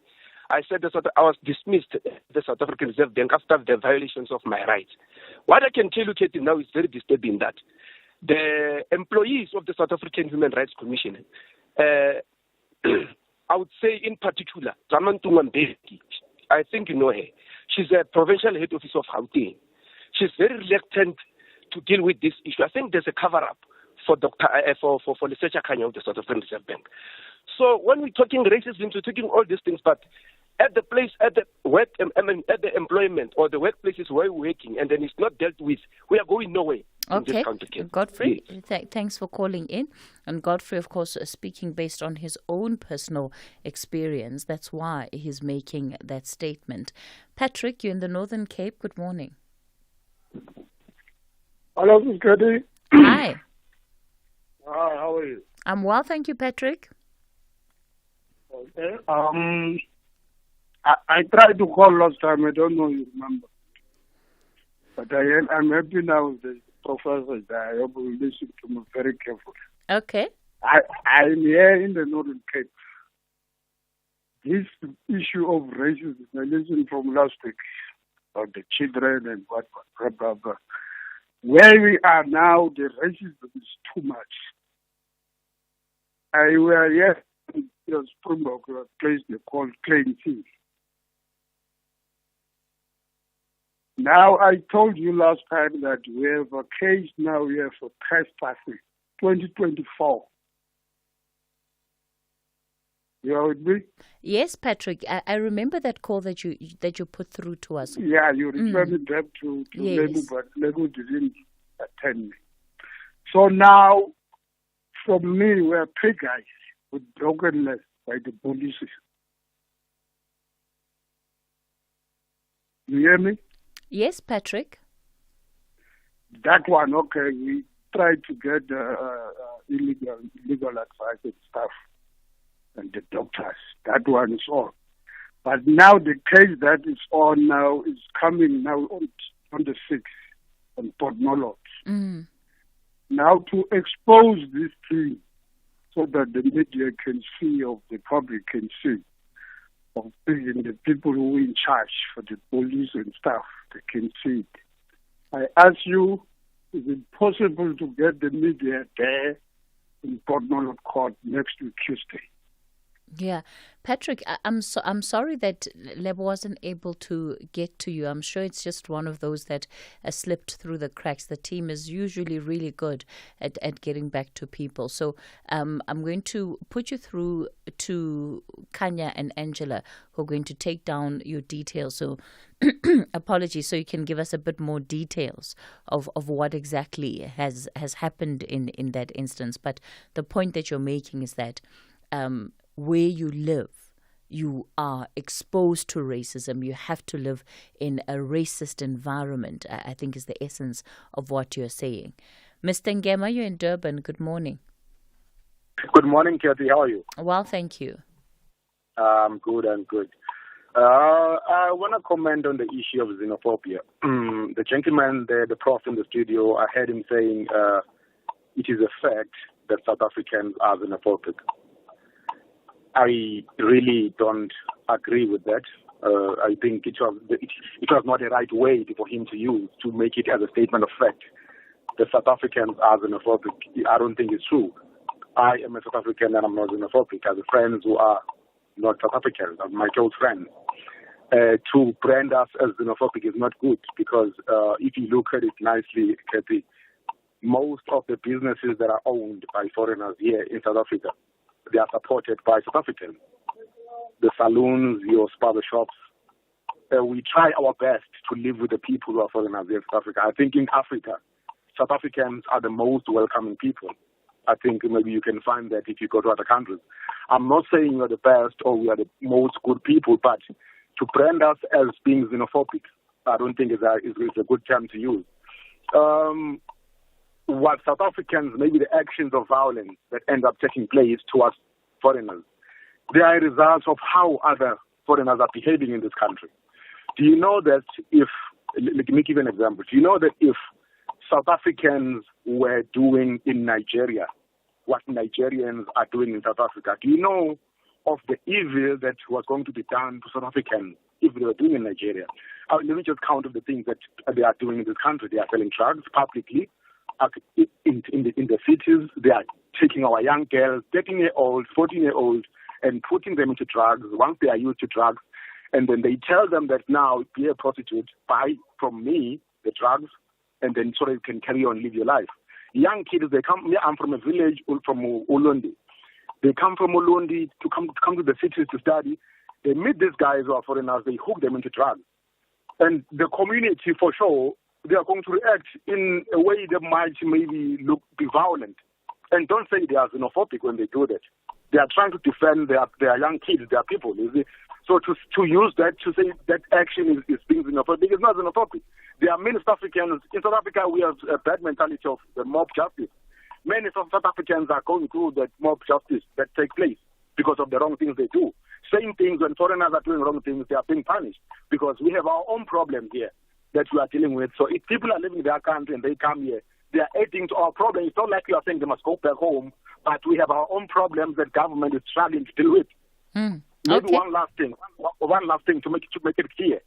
I said that I was dismissed the South African Reserve Bank after the violations of my rights. What I can tell you, Katie, now is very disturbing that the employees of the South African Human Rights Commission, I would say in particular, Zamantungwa Mbeki, I think you know her. She's a provincial head office of Gauteng. She's very reluctant to deal with this issue. I think there's a cover-up for Lesetja Kanya of the South African Reserve Bank. So when we're talking racism, we're talking all these things, but at the place, at the work, at the employment or the workplaces where we're working, and then it's not dealt with, we are going nowhere. Okay, Godfrey, thanks for calling in. And Godfrey, of course, speaking based on his own personal experience. That's why he's making that statement. Patrick, you're in the Northern Cape. Good morning. Hello, Ms. Cathy. Hi. Hi, how are you? I'm well, thank you, Patrick. Okay. I tried to call last time. I don't know if you remember. But I'm happy now the professor that I hope will listen to me very carefully. Okay. I'm here in the Northern Cape. This issue of racism, I listened from last week about the children and what, blah, blah, blah. Where we are now, the racism is too much. I were here in Springbok, a place they call Klein Sea. Now, I told you last time that we have a case now here for trespassing, 2024. You are with me? Yes, Patrick. I remember that call that you put through to us. Yeah, you referred me back to Yes. Lego, but Lego didn't attend me. So now, from me, we are three guys with broken legs by the police. You hear me? Yes, Patrick. That one, okay, we tried to get illegal advice and stuff, and the doctors. That one is all. But now the case that is on now is coming now on the 6th on Port Nolot. Now to expose this thing so that the media can see, or the public can see, of the people who are in charge for the police and stuff, they can see it. I ask you, is it possible to get the media there in Port Nolot Court next week, Tuesday? Yeah, Patrick, I'm sorry that Lebo wasn't able to get to you. I'm sure it's just one of those that slipped through the cracks. The team is usually really good at getting back to people. So I'm going to put you through to Kanya and Angela, who are going to take down your details. So apologies, so you can give us a bit more details of what exactly has happened in that instance. But the point that you're making is that where you live, you are exposed to racism. You have to live in a racist environment, I think is the essence of what you're saying. Mr. Ngema, you're in Durban. Good morning. Good morning, Cathy. How are you? Well, thank you. I'm good. I want to comment on the issue of xenophobia. The gentleman there, the prof in the studio, I heard him saying it is a fact that South Africans are xenophobic. I really don't agree with that. I think it was not the right way for him to use to make it as a statement of fact that South Africans are xenophobic. I don't think it's true. I am a South African and I'm not xenophobic. I have friends who are not South Africans, my close friends. To brand us as xenophobic is not good because if you look at it nicely, Cathy, most of the businesses that are owned by foreigners here in South Africa they are supported by South Africans. The saloons, your barber shops. We try our best to live with the people who are foreigners in South Africa. I think in Africa, South Africans are the most welcoming people. I think maybe you can find that if you go to other countries. I'm not saying we're the best or we are the most good people, but to brand us as being xenophobic, I don't think is a good term to use. What South Africans, maybe the actions of violence that end up taking place towards foreigners, they are results of how other foreigners are behaving in this country. Do you know that let me give you an example. Do you know that if South Africans were doing in Nigeria what Nigerians are doing in South Africa, do you know of the evil that was going to be done to South Africans if they were doing in Nigeria? Let me just count of the things that they are doing in this country. They are selling drugs publicly in the cities. They are taking our young girls, 13-year-olds, 14-year-olds, and putting them into drugs once they are used to drugs. And then they tell them that now, be a prostitute, buy from me the drugs, and then so that you can carry on, live your life. Young kids, they come, I'm from a village from Ulundi. They come from Ulundi to come to the cities to study. They meet these guys who are foreigners, they hook them into drugs. And the community, for sure, they are going to react in a way that might maybe be violent. And don't say they are xenophobic when they do that. They are trying to defend their young kids, their people. You see? So to use that, to say that action is being xenophobic, it's not xenophobic. There are many South Africans. In South Africa, we have a bad mentality of the mob justice. Many South Africans are going through that mob justice that takes place because of the wrong things they do. Same things when foreigners are doing wrong things, they are being punished because we have our own problem here that we are dealing with. So if people are living in their country and they come here, they are adding to our problem. It's not like you are saying they must go back home, but we have our own problems that government is struggling to deal with. Maybe one last thing to make it clear,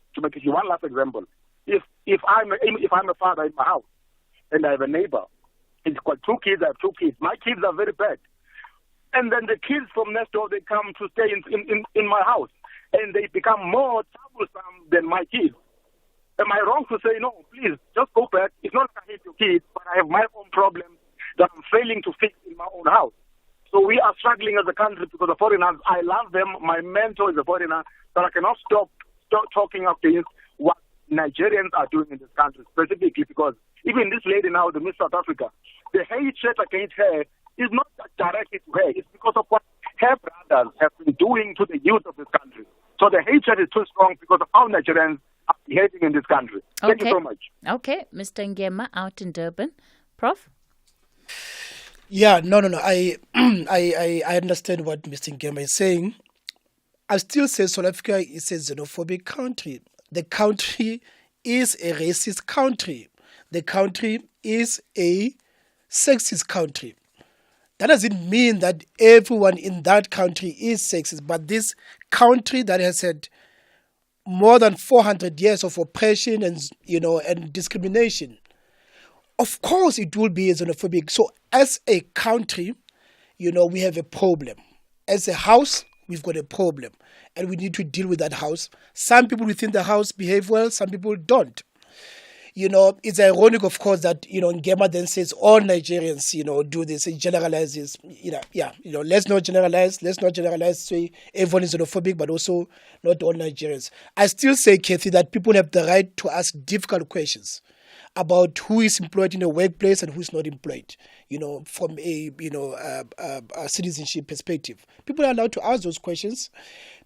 one last example. If I'm a father in my house and I have a neighbor, he's got two kids, I have two kids. My kids are very bad. And then the kids from next door, they come to stay in my house and they become more troublesome than my kids. Am I wrong to say, no, please, just go back? It's not that I hate your kids, but I have my own problems that I'm failing to fix in my own house. So we are struggling as a country because of foreigners. I love them. My mentor is a foreigner, but I cannot stop talking against what Nigerians are doing in this country, specifically because even this lady now, the Miss South Africa, the hatred against her is not directly to her. It's because of what her brothers have been doing to the youth of this country. So the hatred is too strong because of how Nigerians are behaving in this country. Thank you so much. Okay, Mr. Ngema out in Durban. Prof? Yeah, no. I understand what Mr. Ngema is saying. I still say South Africa is a xenophobic country. The country is a racist country. The country is a sexist country. That doesn't mean that everyone in that country is sexist, but this country that has had more than 400 years of oppression and discrimination, of course it will be xenophobic. So as a country, we have a problem. As a house, we've got a problem and we need to deal with that house. Some people within the house behave well, some people don't. It's ironic, of course, that, Ngema then says all Nigerians, do this, it generalizes, let's not generalize, say everyone is xenophobic, but also not all Nigerians. I still say, Cathy, that people have the right to ask difficult questions about who is employed in a workplace and who is not employed, from a citizenship perspective. People are allowed to ask those questions.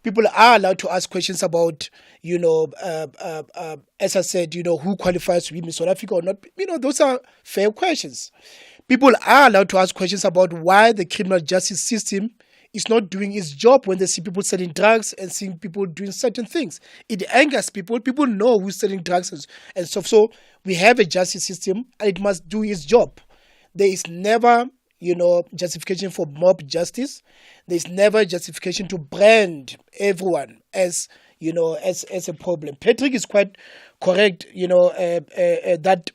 People are allowed to ask questions about, as I said, who qualifies to be Miss South Africa or not. Those are fair questions. People are allowed to ask questions about why the criminal justice system is not doing its job when they see people selling drugs and seeing people doing certain things. It angers people. People know who's selling drugs and stuff. So we have a justice system and it must do its job. There is never, justification for mob justice. There is never justification to brand everyone as a problem. Patrick is quite correct, that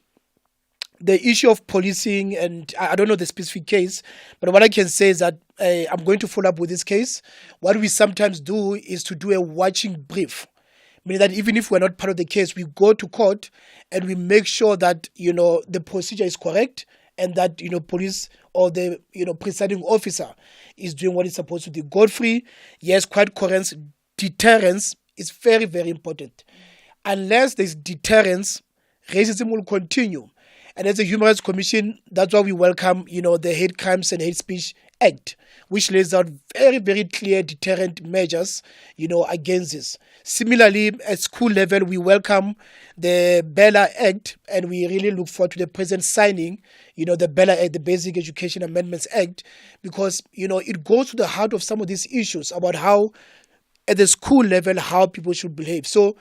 the issue of policing, and I don't know the specific case, but what I can say is that I'm going to follow up with this case. What we sometimes do is to do a watching brief, meaning that even if we're not part of the case, we go to court and we make sure that, the procedure is correct and that, police or the, presiding officer is doing what it's supposed to do. Godfrey, yes, quite correct. Deterrence is very, very important. Unless there's deterrence, racism will continue. And as a Human Rights Commission, that's why we welcome, the Hate Crimes and Hate Speech Act, which lays out very, very clear deterrent measures, against this. Similarly, at school level, we welcome the Bella Act, and we really look forward to the President signing, the Bella Act, the Basic Education Amendments Act, because, it goes to the heart of some of these issues about how, at the school level, how people should behave. So,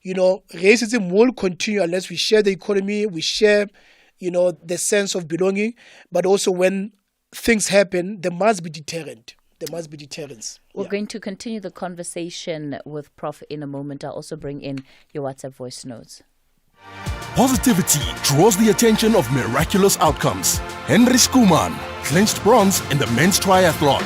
racism will continue unless we share the economy, we share, the sense of belonging, but also when things happen, there must be deterrent. There must be deterrence. We're going to continue the conversation with Prof in a moment. I'll also bring in your WhatsApp voice notes. Positivity draws the attention of miraculous outcomes. Henry Skuman clinched bronze in the men's triathlon.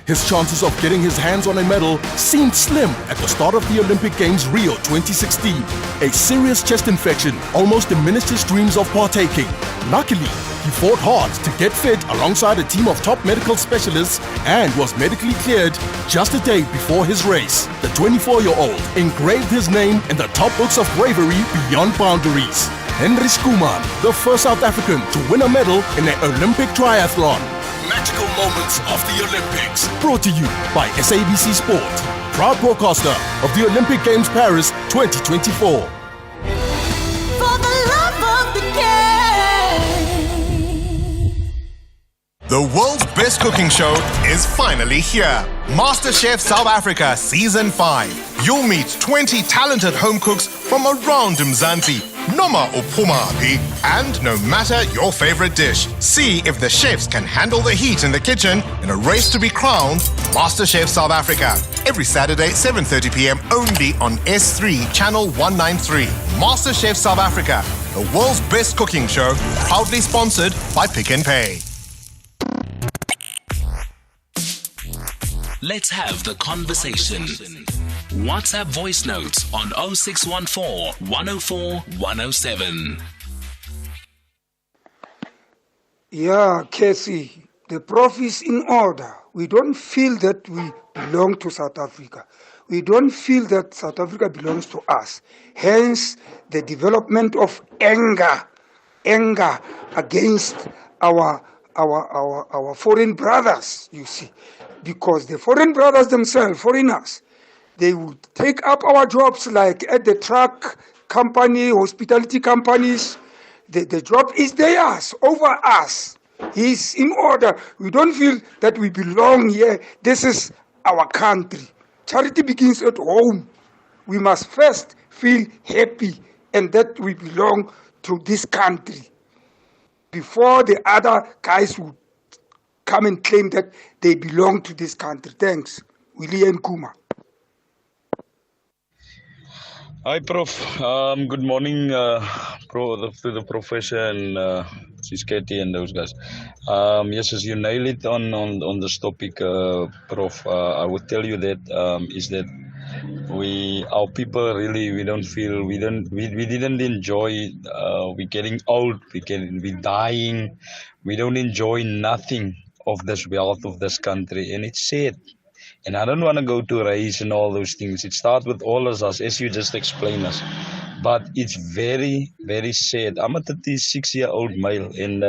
His chances of getting his hands on a medal seemed slim at the start of the Olympic Games Rio 2016. A serious chest infection almost diminished his dreams of partaking. Luckily, he fought hard to get fit alongside a team of top medical specialists and was medically cleared just a day before his race. The 24-year-old engraved his name in the top books of bravery beyond boundaries. Henry Skuman, the first South African to win a medal in an Olympic triathlon. Magical moments of the Olympics. Brought to you by SABC Sport, proud broadcaster of the Olympic Games Paris 2024. For the love of the game. The world's best cooking show is finally here. MasterChef South Africa Season 5. You'll meet 20 talented home cooks from around Mzansi, noma uphumaphi, and no matter your favorite dish, see if the chefs can handle the heat in the kitchen in a race to be crowned MasterChef South Africa. Every Saturday, 7:30 p.m. only on S3 Channel 193. MasterChef South Africa, the world's best cooking show, proudly sponsored by Pick n Pay. Let's have the conversation. WhatsApp voice notes on 0614 104 107. Yeah, Cathy, the Prof is in order. We don't feel that we belong to South Africa. We don't feel that South Africa belongs to us. Hence, the development of anger against our foreign brothers, you see. Because the foreign brothers themselves, foreigners, they would take up our jobs like at the truck company, hospitality companies. The job is theirs, over us. He's in order. We don't feel that we belong here. This is our country. Charity begins at home. We must first feel happy and that we belong to this country before the other guys would come and claim that they belong to this country. Thanks. Willie and Kuma. Hi, Prof. Good morning, to the professor and Cathy and those guys. Yes, as you nail it on this topic, Prof. I would tell you that is that our people really we didn't enjoy. We're getting old. We're dying. We don't enjoy nothing of this wealth of this country, and it's sad. And I don't want to go to race and all those things. It starts with all of us, as you just explained us. But it's very, very sad. I'm a 36-year-old male, and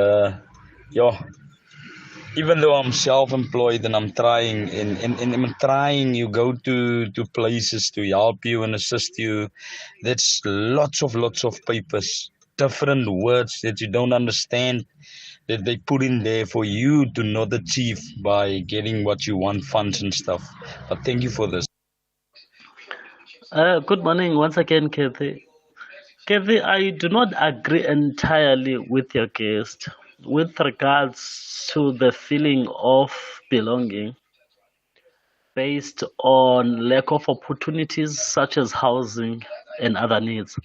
even though I'm self-employed and I'm trying, and I'm trying, you go to places to help you and assist you. That's lots of papers, different words that you don't understand, that they put in there for you to not achieve by getting what you want, funds and stuff. But thank you for this. Good morning once again, Cathy. Cathy, I do not agree entirely with your guest with regards to the feeling of belonging based on lack of opportunities such as housing and other needs.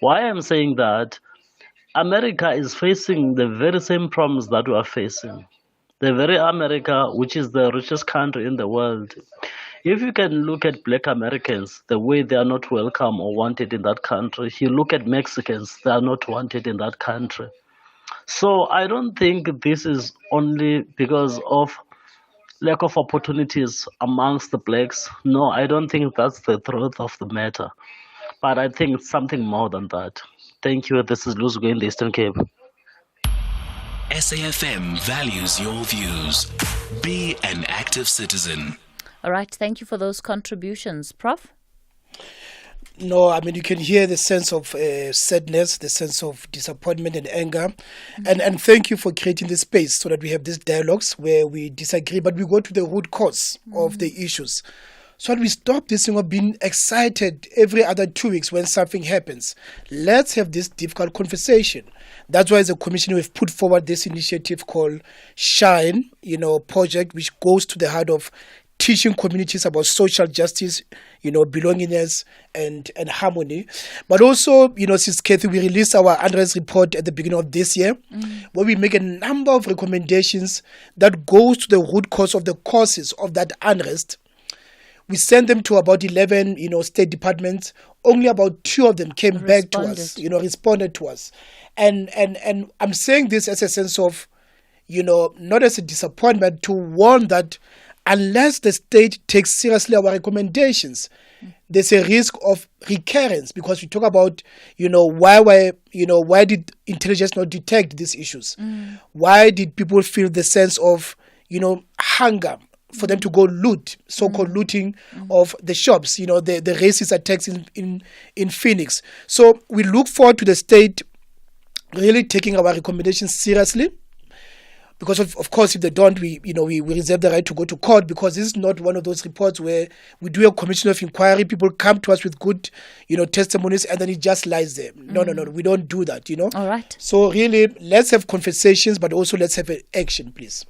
Why I'm saying that, America is facing the very same problems that we are facing. The very America, which is the richest country in the world. If you can look at Black Americans, the way they are not welcome or wanted in that country, if you look at Mexicans, they are not wanted in that country. So I don't think this is only because of lack of opportunities amongst the blacks. No, I don't think that's the truth of the matter. But I think it's something more than that. Thank you. This is Luzgo in the Eastern Cape. SAFM values your views. Be an active citizen. All right, thank you for those contributions. Prof? No, I mean, you can hear the sense of sadness, the sense of disappointment and anger. And thank you for creating this space so that we have these dialogues where we disagree, but we go to the root cause of the issues. So that we stop this thing of being excited every other 2 weeks when something happens. Let's have this difficult conversation. That's why as a commission we've put forward this initiative called SHINE, project, which goes to the heart of teaching communities about social justice, belongingness and harmony. But also, since Cathy, we released our unrest report at the beginning of this year, where we make a number of recommendations that goes to the root cause of the causes of that unrest. We sent them to about 11, state departments. Only about 2 of them came back to us, responded to us. And I'm saying this as a sense of, not as a disappointment, to warn that unless the state takes seriously our recommendations, there's a risk of recurrence, because we talk about, why did intelligence not detect these issues? Why did people feel the sense of, hunger for them to go loot, so-called looting of the shops, the racist attacks in Phoenix. So we look forward to the state really taking our recommendations seriously. Because of course, if they don't, we reserve the right to go to court, because this is not one of those reports where we do a commission of inquiry, people come to us with good, testimonies, and then it just lies there. No, we don't do that, All right. So really, let's have conversations, but also let's have action, please.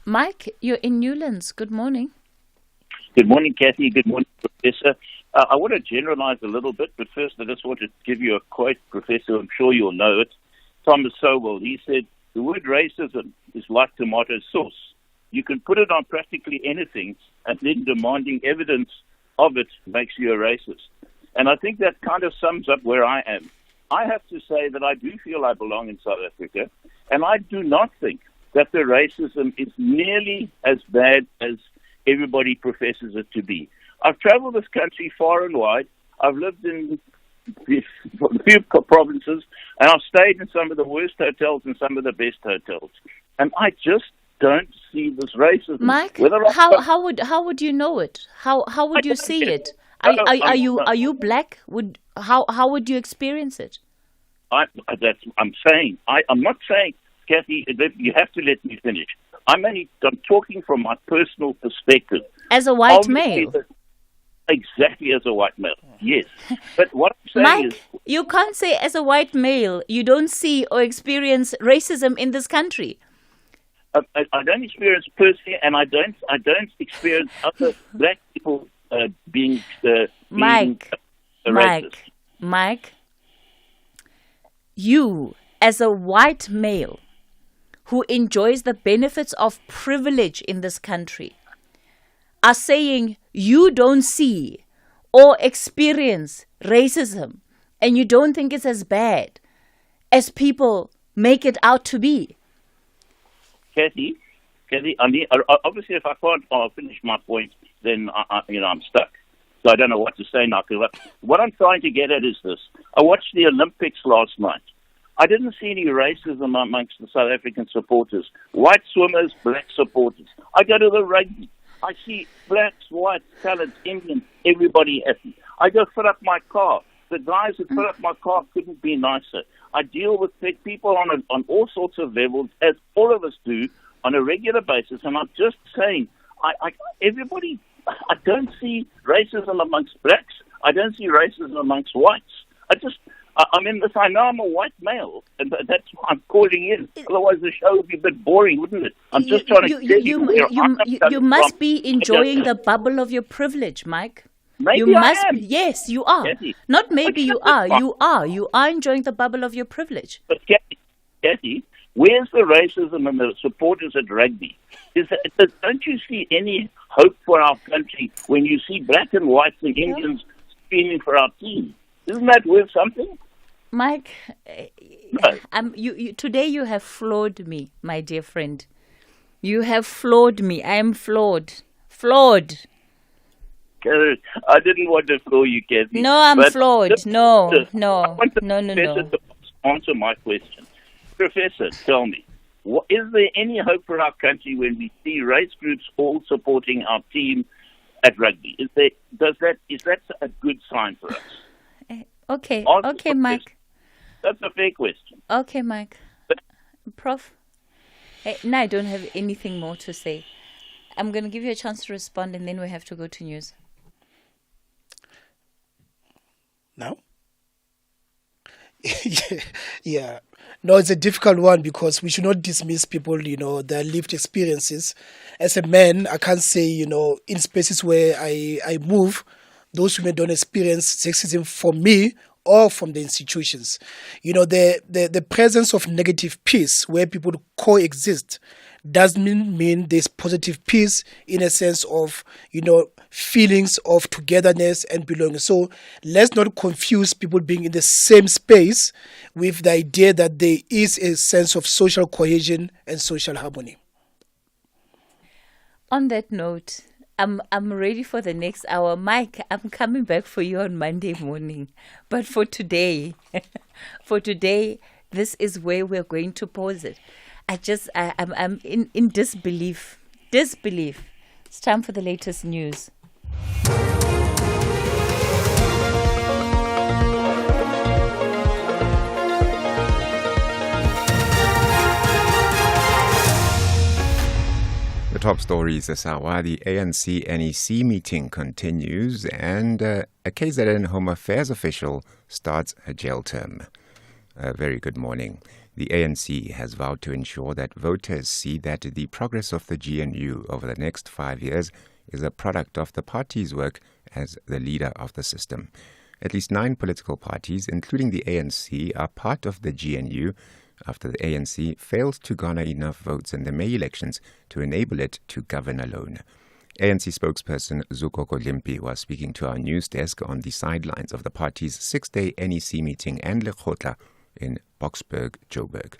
Mike, you're in Newlands. Good morning. Good morning, Cathy. Good morning, Professor. I want to generalize a little bit, but first I just want to give you a quote, Professor. I'm sure you'll know it. Thomas Sowell, he said, "The word racism is like tomato sauce. You can put it on practically anything, and then demanding evidence of it makes you a racist." And I think that kind of sums up where I am. I have to say that I do feel I belong in South Africa, and I do not think that the racism is nearly as bad as everybody professes it to be. I've traveled this country far and wide. I've lived in a few provinces, and I've stayed in some of the worst hotels and some of the best hotels. And I just don't see this racism. Mike, how would you know it? How would you see it? Are you black? How would you experience it? I'm not saying, Cathy, you have to let me finish. I'm talking from my personal perspective. As a white male? Exactly, as a white male, yes. But what I'm saying Mike, you can't say as a white male you don't see or experience racism in this country. I don't experience personally, and I don't experience other black people being racist. Mike, you as a white male who enjoys the benefits of privilege in this country are saying you don't see or experience racism and you don't think it's as bad as people make it out to be. Cathy, I mean, obviously, if I can't finish my point, then I'm stuck. So I don't know what to say now. What I'm trying to get at is this: I watched the Olympics last night. I didn't see any racism amongst the South African supporters. White swimmers, black supporters. I go to the rugby. I see blacks, whites, coloureds, Indians, everybody happy. I go fill up my car. The guys who fill up my car couldn't be nicer. I deal with people on all sorts of levels, as all of us do, on a regular basis. And I'm just saying, I don't see racism amongst blacks. I don't see racism amongst whites. I know I'm a white male, and that's why I'm calling in. Otherwise, the show would be a bit boring, wouldn't it? I'm just trying to tell you must be enjoying the bubble of your privilege, Mike. Maybe I am. Yes, you are. Cathy, not maybe you are. You are. You are enjoying the bubble of your privilege. But Cathy, where's the racism and the supporters at rugby? Don't you see any hope for our country when you see black and whites and Indians screaming for our team? Isn't that worth something? Mike, Today you have floored me, my dear friend. You have floored me. I am floored. Floored. I didn't want to floor you, Cathy. No, I'm floored. No. Professor, to answer my question. Professor, tell me, is there any hope for our country when we see race groups all supporting our team at rugby? Is that a good sign for us? Okay, Mike. That's a fair question. Okay, Mike. Prof? Now I don't have anything more to say. I'm going to give you a chance to respond and then we have to go to news. Now? Yeah. No, it's a difficult one because we should not dismiss people, their lived experiences. As a man, I can't say, in spaces where I move, those women don't experience sexism from me or from the institutions. The presence of negative peace where people coexist doesn't mean there's positive peace in a sense of, feelings of togetherness and belonging. So let's not confuse people being in the same space with the idea that there is a sense of social cohesion and social harmony. On that note, I'm ready for the next hour. Mike, I'm coming back for you on Monday morning. But for today, this is where we're going to pause it. I'm in disbelief. Disbelief. It's time for the latest news. The top stories this hour: the ANC NEC meeting continues, and a KZN Home Affairs official starts a jail term. Very good morning. The ANC has vowed to ensure that voters see that the progress of the GNU over the next 5 years is a product of the party's work as the leader of the system. At least 9 political parties, including the ANC, are part of the GNU after the ANC failed to garner enough votes in the May elections to enable it to govern alone. ANC spokesperson Zukoko Limpi was speaking to our news desk on the sidelines of the party's 6-day NEC meeting and Lekgotla in Boksburg, Joburg.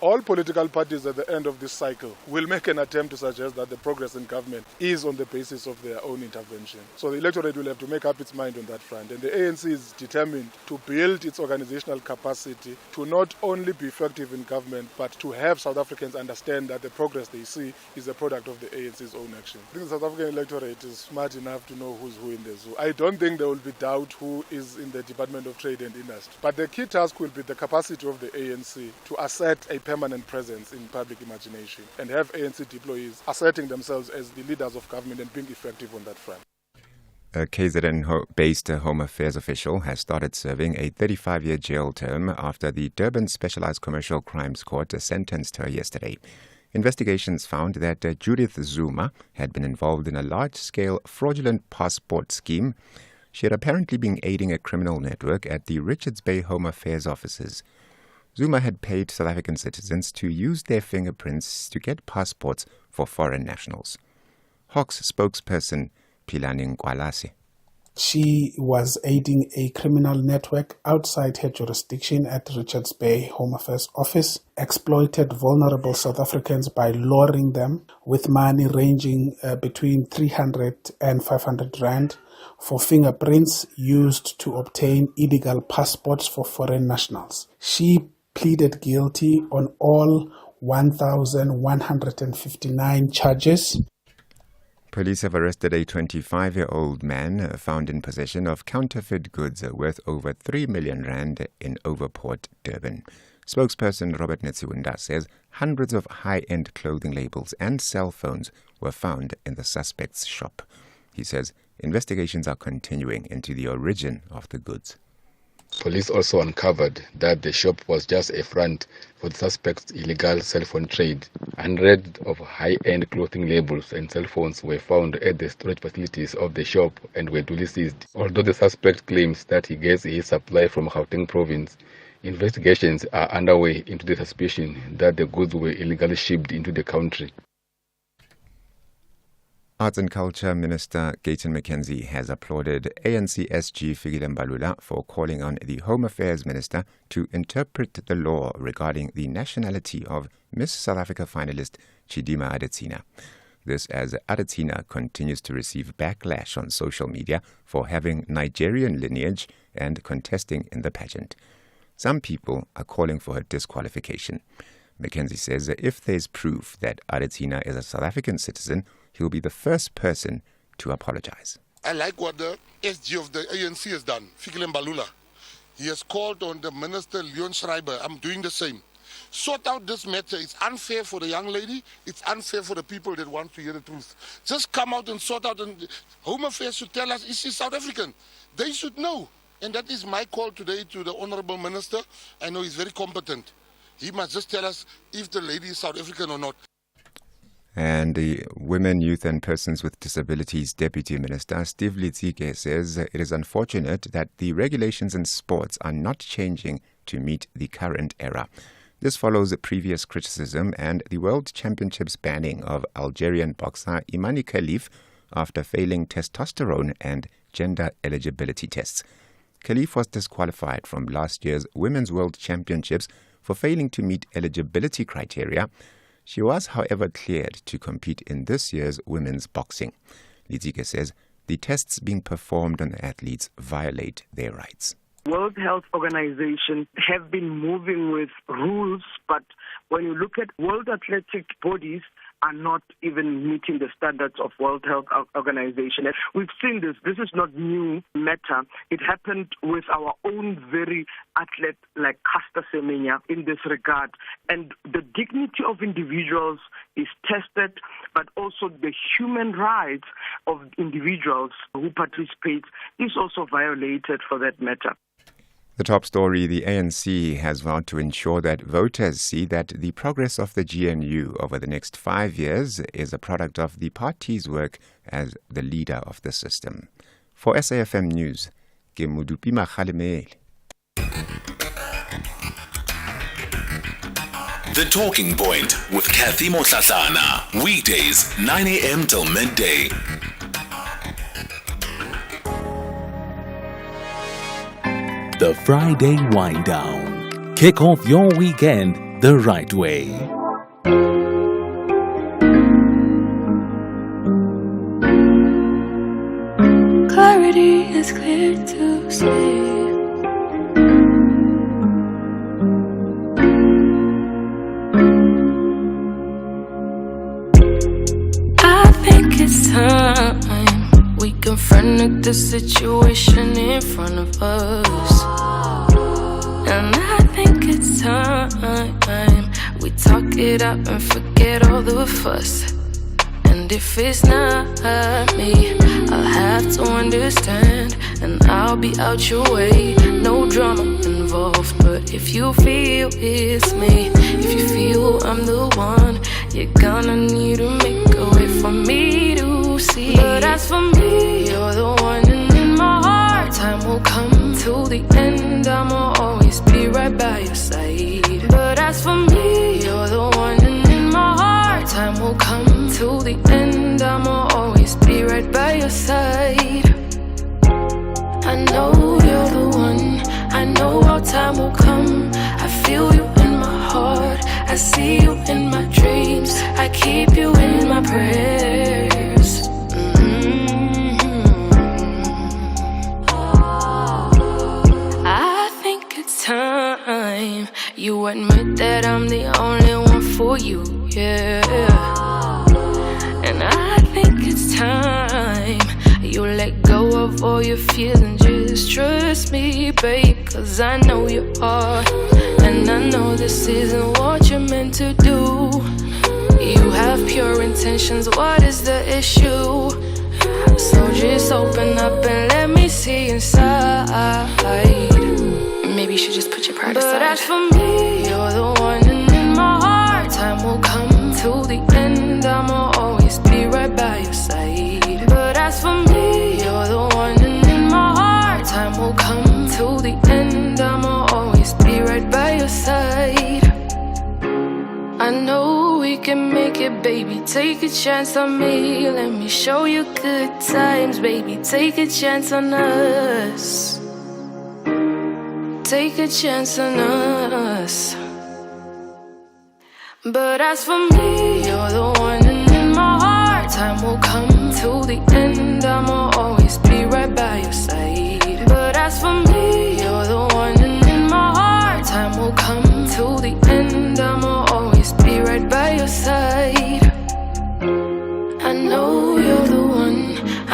All political parties at the end of this cycle will make an attempt to suggest that the progress in government is on the basis of their own intervention. So the electorate will have to make up its mind on that front. And the ANC is determined to build its organizational capacity to not only be effective in government, but to have South Africans understand that the progress they see is a product of the ANC's own action. I think the South African electorate is smart enough to know who's who in the zoo. I don't think there will be doubt who is in the Department of Trade and Industry. But the key task will be the capacity of the ANC to assert a permanent presence in public imagination and have ANC deployees asserting themselves as the leaders of government and being effective on that front. A KZN-based Home Affairs official has started serving a 35-year jail term after the Durban Specialized Commercial Crimes Court sentenced her yesterday. Investigations found that Judith Zuma had been involved in a large-scale fraudulent passport scheme. She had apparently been aiding a criminal network at the Richards Bay Home Affairs offices. Zuma had paid South African citizens to use their fingerprints to get passports for foreign nationals. Hawks spokesperson Philani Nkwalase. She was aiding a criminal network outside her jurisdiction at Richards Bay Home Affairs Office, exploited vulnerable South Africans by luring them with money ranging between 300 and 500 rand for fingerprints used to obtain illegal passports for foreign nationals. She pleaded guilty on all 1,159 charges. Police have arrested a 25-year-old man found in possession of counterfeit goods worth over 3 million rand in Overport, Durban. Spokesperson Robert Netsiwunda says hundreds of high-end clothing labels and cell phones were found in the suspect's shop. He says investigations are continuing into the origin of the goods. Police also uncovered that the shop was just a front for the suspect's illegal cell phone trade. Hundreds of high-end clothing labels and cell phones were found at the storage facilities of the shop and were duly seized. Although the suspect claims that he gets his supply from Gauteng province, investigations are underway into the suspicion that the goods were illegally shipped into the country. Arts and Culture Minister Gayton McKenzie has applauded ANC SG Fikile Mbalula for calling on the Home Affairs Minister to interpret the law regarding the nationality of Miss South Africa finalist Chidima Adesina. This as Adesina continues to receive backlash on social media for having Nigerian lineage and contesting in the pageant. Some people are calling for her disqualification. McKenzie says that if there is proof that Adesina is a South African citizen, he'll be the first person to apologize. I like what the SG of the ANC has done, Fikile Mbalula. He has called on the Minister Leon Schreiber. I'm doing the same. Sort out this matter. It's unfair for the young lady. It's unfair for the people that want to hear the truth. Just come out and sort out. And Home Affairs should tell us, is she South African? They should know. And that is my call today to the Honorable Minister. I know he's very competent. He must just tell us if the lady is South African or not. And the Women, Youth and Persons with Disabilities Deputy Minister, Steve Litsike, says it is unfortunate that the regulations in sports are not changing to meet the current era. This follows previous criticism and the World Championships banning of Algerian boxer Imani Khalif after failing testosterone and gender eligibility tests. Khalif was disqualified from last year's Women's World Championships for failing to meet eligibility criteria. She was, however, cleared to compete in this year's women's boxing. Litsike says the tests being performed on athletes violate their rights. World Health Organization have been moving with rules, but when you look at world athletic bodies are not even meeting the standards of World Health Organization. We've seen this. This is not new matter. It happened with our own very athlete like Caster Semenya in this regard. And the dignity of individuals is tested, but also the human rights of individuals who participate is also violated for that matter. The top story, the ANC has vowed to ensure that voters see that the progress of the GNU over the next 5 years is a product of the party's work as the leader of the system. For SAFM News, Modupi Mohlahlana. The Talking Point with Cathy Mohlahlana. Weekdays, 9 a.m. till midday. The Friday Wind Down. Kick off your weekend the right way. Clarity is clear to see. I think it's time we confronted the situation in front of us. And I think it's time we talk it up and forget all the fuss. And if it's not me, I'll have to understand, and I'll be out your way. No drama involved, but if you feel it's me, if you feel I'm the one, you're gonna need to make a way for me to see. But as for me, you're the one, and in my heart, time will come till the end. I'ma always be right by your side. But as for me, you're the one, and in my heart, time will come till the end. I'ma always be right by your side. I know you're the one, I know our time will come. I feel you in my heart, I see you in my dreams, I keep you in my prayers. I think it's time you admit that I'm the only one for you, yeah. And I think it's time you let go of all your fears and just trust me, babe, 'cause I know you are. And I know this isn't what you're meant to do. You have pure intentions, what is the issue? So just open up and let me see inside. Maybe you should just put your pride aside. But as for me, you're the one, and in my heart, time will come till the end. I'ma always be right by your side. But as for me, you're the one, and in my heart, time will come till the end. I'ma always be right by your side. I know we can make it, baby. Take a chance on me. Let me show you good times, baby. Take a chance on us. Take a chance on us. But as for me, you're the one, and in my heart, time will come to the end. I'ma always be right by your side. But as for me, you're the one, and in my heart, time will come to the end. I'ma always be right by your side. I know you're the one.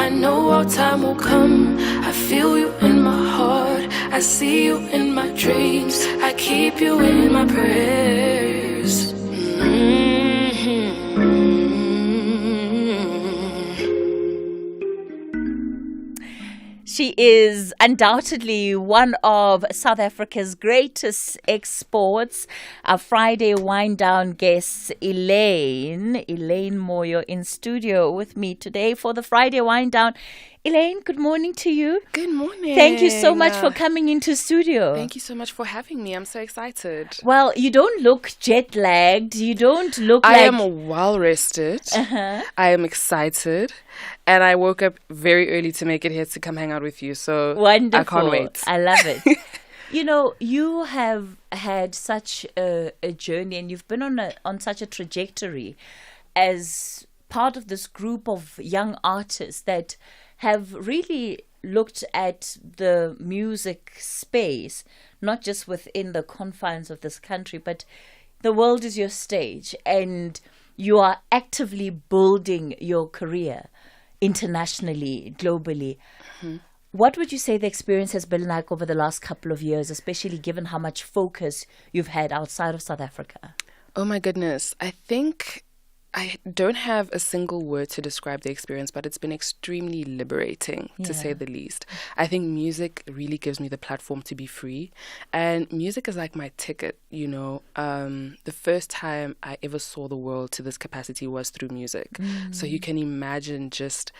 I know our time will come. I feel you in my heart. I see you in my dreams. I keep you in my prayers. She is undoubtedly one of South Africa's greatest exports. Our Friday wind down guest, Elaine Moyo, in studio with me today for the Friday wind down. Elaine, good morning to you. Good morning. Thank you so much for coming into studio. Thank you so much for having me. I'm so excited. Well, you don't look jet lagged. You don't look I like... am well rested. Uh-huh. I am excited. And I woke up very early to make it here to come hang out with you. So wonderful. I can't wait. I love it. You know, you have had such a journey, and you've been on such a trajectory as part of this group of young artists that have really looked at the music space, not just within the confines of this country, but the world is your stage, and you are actively building your career internationally, globally. Mm-hmm. What would you say the experience has been like over the last couple of years, especially given how much focus you've had outside of South Africa? Oh my goodness. I think I don't have a single word to describe the experience, but it's been extremely liberating, to say the least. I think music really gives me the platform to be free. And music is like my ticket, you know. The first time I ever saw the world to this capacity was through music. So you can imagine just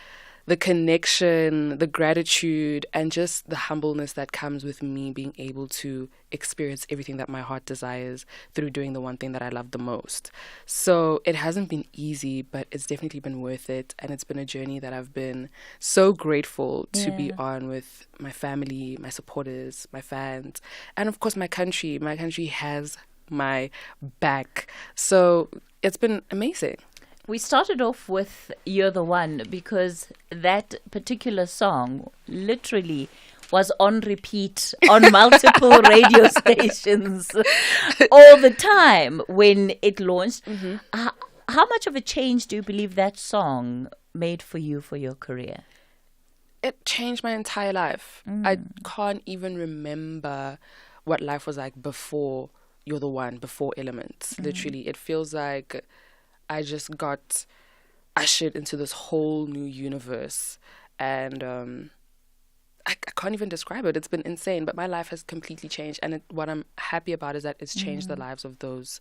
the connection, the gratitude, and just the humbleness that comes with me being able to experience everything that my heart desires through doing the one thing that I love the most. So it hasn't been easy, but it's definitely been worth it. And it's been a journey that I've been so grateful to be on with my family, my supporters, my fans, and of course my country. My country has my back. So it's been amazing. We started off with You're the One because that particular song literally was on repeat on multiple radio stations all the time when it launched. Mm-hmm. How much of a change do you believe that song made for you for your career? It changed my entire life. I can't even remember what life was like before You're the One, before Elements. Literally, it feels like I just got ushered into this whole new universe, and I can't even describe it. It's been insane, but my life has completely changed, and what I'm happy about is that it's changed the lives of those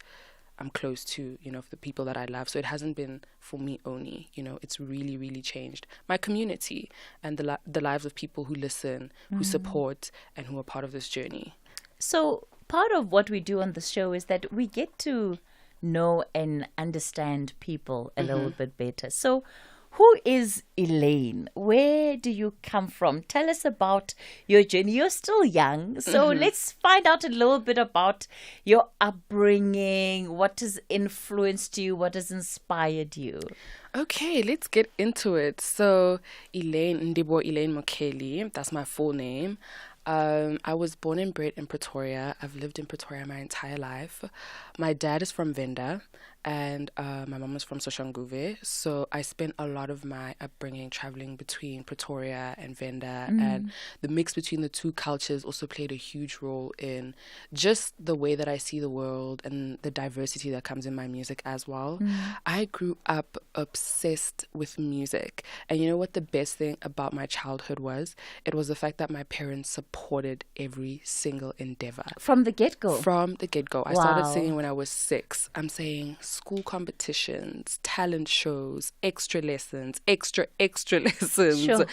I'm close to, you know, of the people that I love. So it hasn't been for me only, you know, it's really, really changed my community and the lives of people who listen, who support, and who are part of this journey. So part of what we do on the show is that we get to know and understand people a little bit better. So who is Elaine? Where do you come from? Tell us about your journey. You're still young, so let's find out a little bit about your upbringing. What has influenced you? What has inspired you? Okay, let's get into it. So Elaine Mohlahlana, that's my full name. I was born and bred in Pretoria. I've lived in Pretoria my entire life. My dad is from Venda, and my mom is from Soshanguve. So I spent a lot of my upbringing traveling between Pretoria and Venda, and the mix between the two cultures also played a huge role in just the way that I see the world and the diversity that comes in my music as well. I grew up obsessed with music, and you know what the best thing about my childhood was? It was the fact that my parents supported every single endeavor. From the get-go? From the get-go. I started singing when I was 6. I'm saying school competitions, talent shows, extra lessons, extra lessons. Sure.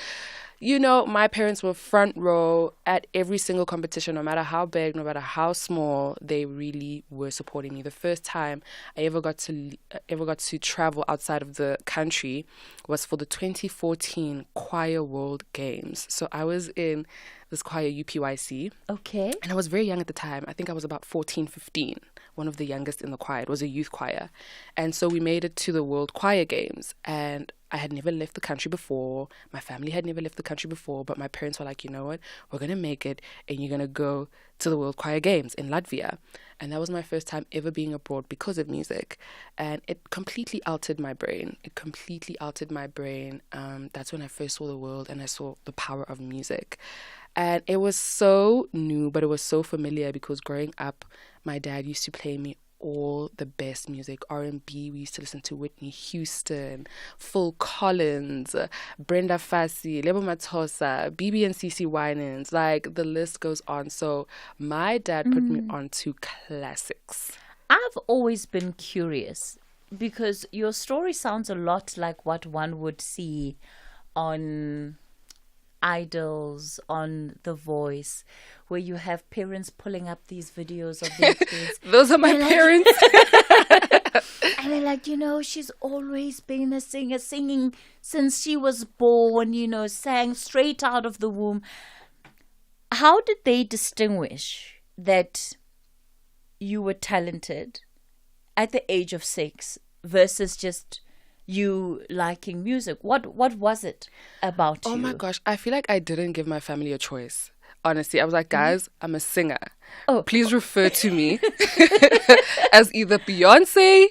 You know, my parents were front row at every single competition, no matter how big, no matter how small. They really were supporting me. The first time I ever got to travel outside of the country was for the 2014 Choir World Games. So I was in this choir, UPYC. Okay. And I was very young at the time. I think I was about 14, 15, one of the youngest in the choir. It was a youth choir. And so we made it to the World Choir Games. And I had never left the country before. My family had never left the country before. But my parents were like, you know what? We're going to make it. And you're going to go to the World Choir Games in Latvia. And that was my first time ever being abroad because of music. And it completely altered my brain. That's when I first saw the world and I saw the power of music. And it was so new, but it was so familiar because growing up, my dad used to play me all the best music. R&B, we used to listen to Whitney Houston, Phil Collins, Brenda Fassie, Lebo Mathosa, BB and CC Winans, like the list goes on. So my dad put me on to classics. I've always been curious because your story sounds a lot like what one would see on Idols, on The Voice, where you have parents pulling up these videos of their kids. Those are my parents. And they're like, you know, she's always been a singer, singing since she was born, you know, sang straight out of the womb. How did they distinguish that you were talented at the age of 6 versus just you liking music? What was it about you? Oh my gosh, I feel like I didn't give my family a choice. Honestly, I was like, guys, I'm a singer. Oh. Please refer to me as either Beyonce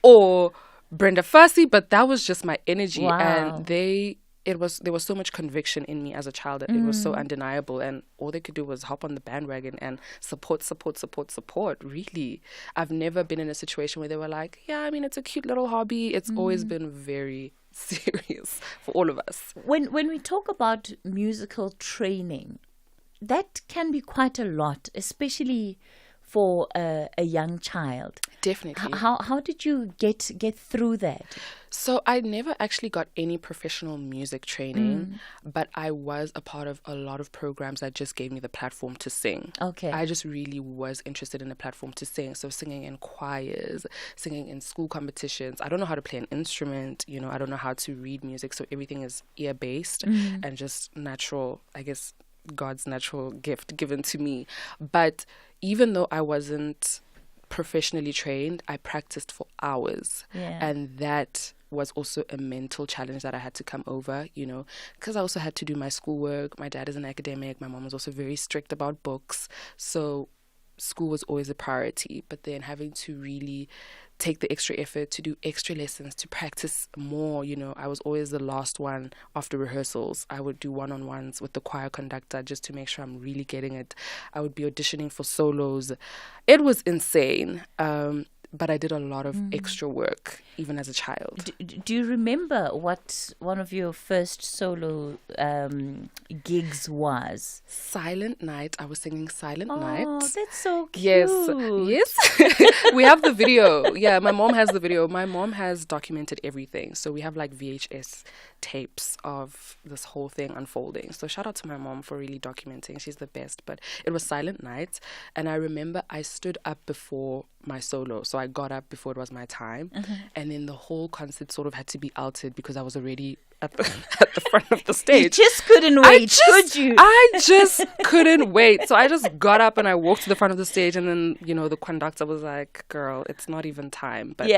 or Brenda Fassie, but that was just my energy. Wow. And there was so much conviction in me as a child that it was so undeniable, and all they could do was hop on the bandwagon and support. Really, I've never been in a situation where they were like, yeah, I mean, it's a cute little hobby. It's always been very serious for all of us. When we talk about musical training, that can be quite a lot, especially for a young child. Definitely. How did you get through that? So I never actually got any professional music training, but I was a part of a lot of programs that just gave me the platform to sing. Okay. I just really was interested in a platform to sing. So singing in choirs, singing in school competitions. I don't know how to play an instrument, you know, I don't know how to read music. So everything is ear-based and just natural, I guess, God's natural gift given to me. But even though I wasn't professionally trained, I practiced for hours. Yeah. And that was also a mental challenge that I had to come over, you know, because I also had to do my schoolwork. My dad is an academic. My mom was also very strict about books. So school was always a priority. But then having to really take the extra effort to do extra lessons, to practice more, you know, I was always the last one after rehearsals. I would do one-on-ones with the choir conductor just to make sure I'm really getting it. I would be auditioning for solos. It was insane. But I did a lot of extra work, even as a child. Do you remember what one of your first solo gigs was? Silent Night. I was singing Silent Night. Oh, that's so cute. Yes. We have the video. Yeah, my mom has the video. My mom has documented everything. So we have like VHS tapes of this whole thing unfolding. So shout out to my mom for really documenting. She's the best. But it was Silent Night. And I remember I stood up before my solo. So I got up before it was my time. And then the whole concert sort of had to be altered because I was already at the front of the stage. You just couldn't wait, could you? I just couldn't wait. So I just got up and I walked to the front of the stage, and then, you know, the conductor was like, girl, it's not even time, but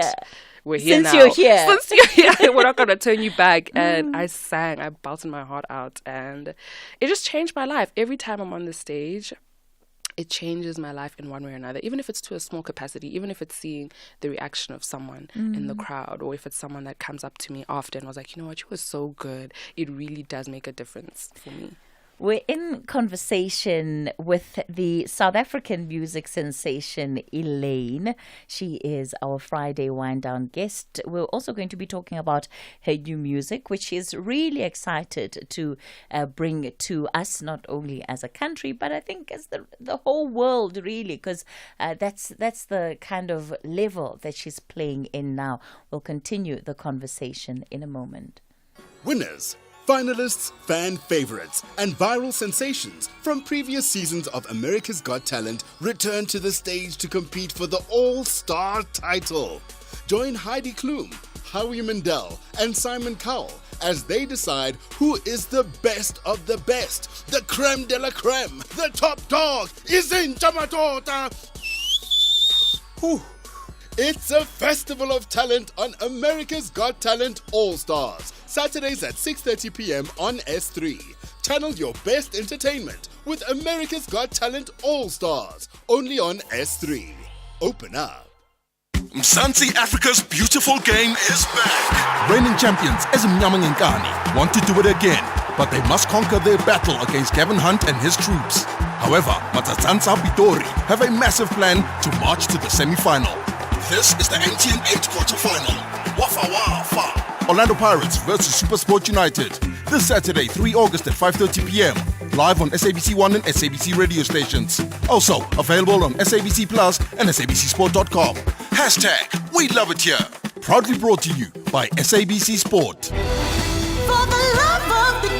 we're here Since you're here, we're not going to turn you back. And I sang, I belted my heart out, and it just changed my life. Every time I'm on the stage, it changes my life in one way or another, even if it's to a small capacity, even if it's seeing the reaction of someone in the crowd, or if it's someone that comes up to me after and was like, you know what, you were so good. It really does make a difference for me. We're in conversation with the South African music sensation, Elaine. She is our Friday Wind Down guest. We're also going to be talking about her new music, which she's really excited to bring to us, not only as a country, but I think as the whole world, really, because that's the kind of level that she's playing in now. We'll continue the conversation in a moment. Winners Finalists, fan favorites, and viral sensations from previous seasons of America's Got Talent return to the stage to compete for the All-Star title. Join Heidi Klum, Howie Mandel, and Simon Cowell as they decide who is the best of the best. The creme de la creme, the top dog, is in Chamatota. It's a festival of talent on America's Got Talent All-Stars. Saturdays at 6:30 p.m. on S3. Channel your best entertainment with America's Got Talent All-Stars. Only on S3. Open up. Mzansi Africa's beautiful game is back. Reigning champions Ezimnyamanginkani want to do it again, but they must conquer their battle against Kevin Hunt and his troops. However, Matsatsansa Pitori have a massive plan to march to the semi-final. This is the MTN 8 quarter-final. Wafa Wafa. Orlando Pirates versus SuperSport United. This Saturday, 3 August at 5:30 p.m. Live on SABC 1 and SABC radio stations. Also available on SABC Plus and SABCSport.com. Hashtag We Love It Here. Proudly brought to you by SABC Sport. For the love of the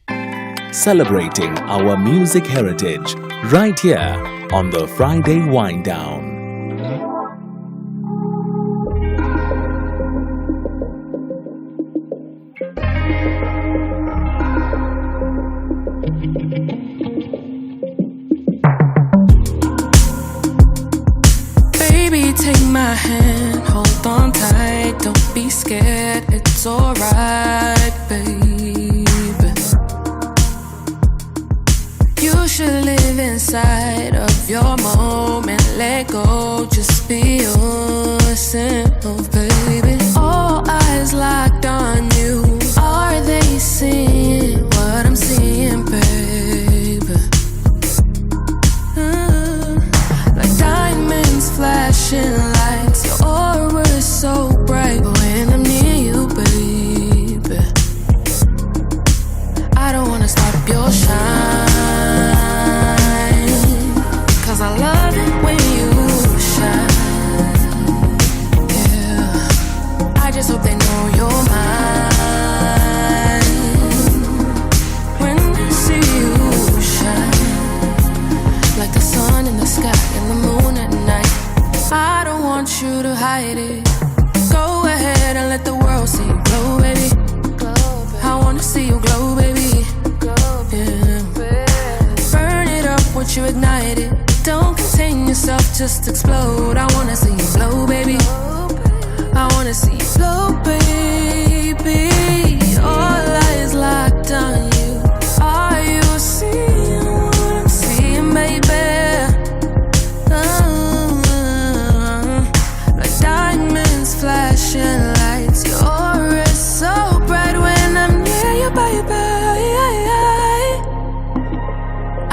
game. Celebrating our music heritage right here on the Friday Wind Down. Baby, take my hand, hold on tight, don't be scared, it's alright, baby. You should live inside of your moment, let go, just be yourself, baby. All eyes locked on you, are they seeing what I'm seeing, baby? Like diamonds flashing lights, your aura is so bright when I'm near you, baby. I don't wanna stop your shine, I love it when you shine. Yeah, I just hope they know you're mine. When they see you shine, like the sun in the sky and the moon at night. I don't want you to hide it. Go ahead and let the world see you glow, baby. I wanna see you glow, baby. Yeah. Burn it up once you ignite it. Don't contain yourself, just explode. I wanna see you blow, baby. I wanna see you blow, baby. All eyes locked on you. Are you seeing what I'm seeing, baby? Like diamonds flashing lights. Your aura is so bright when I'm near you, baby.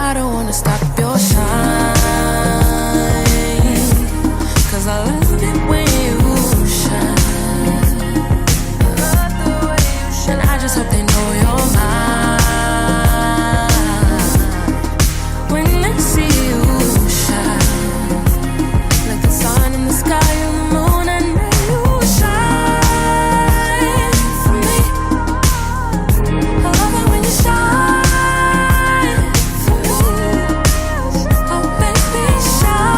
I don't wanna stop your shine, I love it when you shine. I love the way you shine. I just hope they know you're mine. When they see you shine, like the sun in the sky and the moon, and you shine for me. I love it when you shine for me. Oh baby, shine.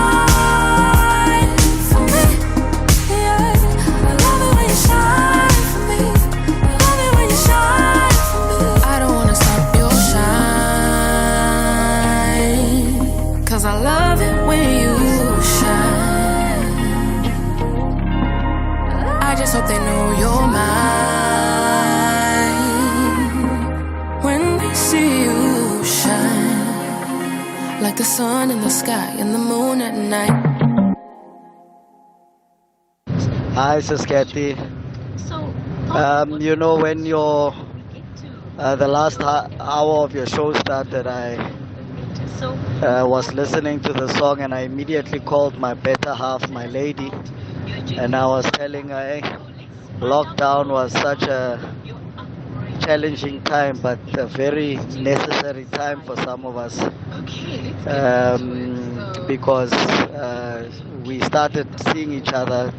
I love it when you shine. I just hope they know you're mine. When they see you shine, like the sun in the sky and the moon at night. Hi, this is Cathy. You know, when your the last hour of your show started, I was listening to the song and I immediately called my better half, my lady, and I was telling her, hey, lockdown was such a challenging time, but a very necessary time for some of us, because we started seeing each other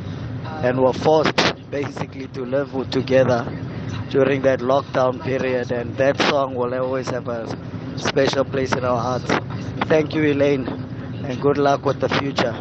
and were forced basically to live together during that lockdown period, and that song will always have a special place in our hearts. Thank you, Elaine, and good luck with the future.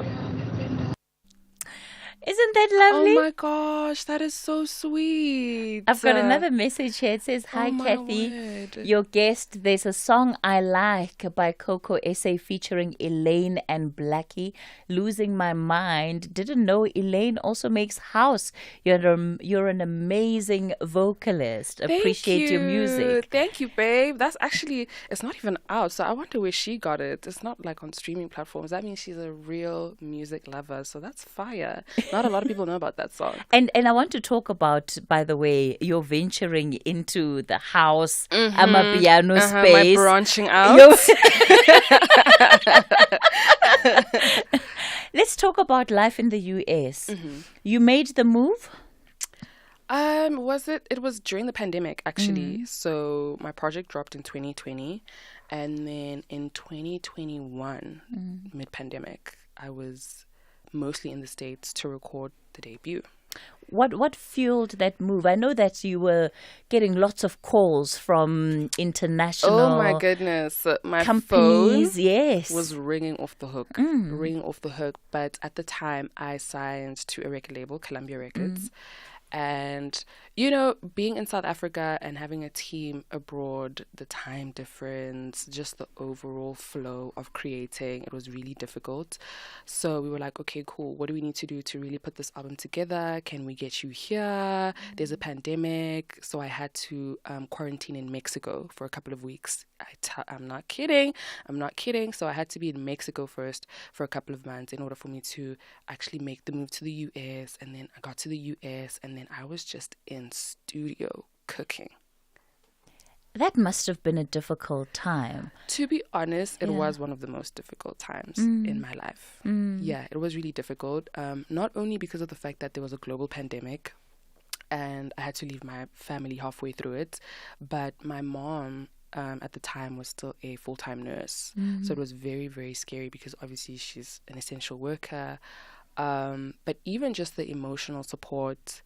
Isn't that lovely? Oh my gosh, that is so sweet. I've got another message here. It says, "Hi, Cathy. Word. Your guest, there's a song I like by Coco SA featuring Elaine and Blackie. Losing My Mind. Didn't know Elaine also makes house. You're an amazing vocalist. Appreciate your music." Thank you, babe. That's actually, it's not even out, so I wonder where she got it. It's not like on streaming platforms. That means she's a real music lover, so that's fire. Not a lot of people know about that song. And I want to talk about, by the way, you're venturing into the house, Amapiano space. My branching out. Let's talk about life in the US. You made the move? It was during the pandemic, actually. So my project dropped in 2020, and then in 2021, mid-pandemic, I was mostly in the States to record the debut. What fueled that move? I know that you were getting lots of calls from international. Oh my goodness, my companies, phone was ringing off the hook. But at the time, I signed to a record label, Columbia Records. And, being in South Africa and having a team abroad, the time difference, just the overall flow of creating, it was really difficult. So we were like, okay, cool. What do we need to do to really put this album together? Can we get you here? There's a pandemic. So I had to quarantine in Mexico for a couple of weeks. I'm not kidding. So I had to be in Mexico first for a couple of months in order for me to actually make the move to the US. And then I got to the US, and then I was just in studio cooking. That must have been a difficult time. To be honest, it was one of the most difficult times in my life. Yeah, it was really difficult. Not only because of the fact that there was a global pandemic and I had to leave my family halfway through it, but my mom at the time was still a full-time nurse. So it was very, very scary because obviously she's an essential worker. But even just the emotional support,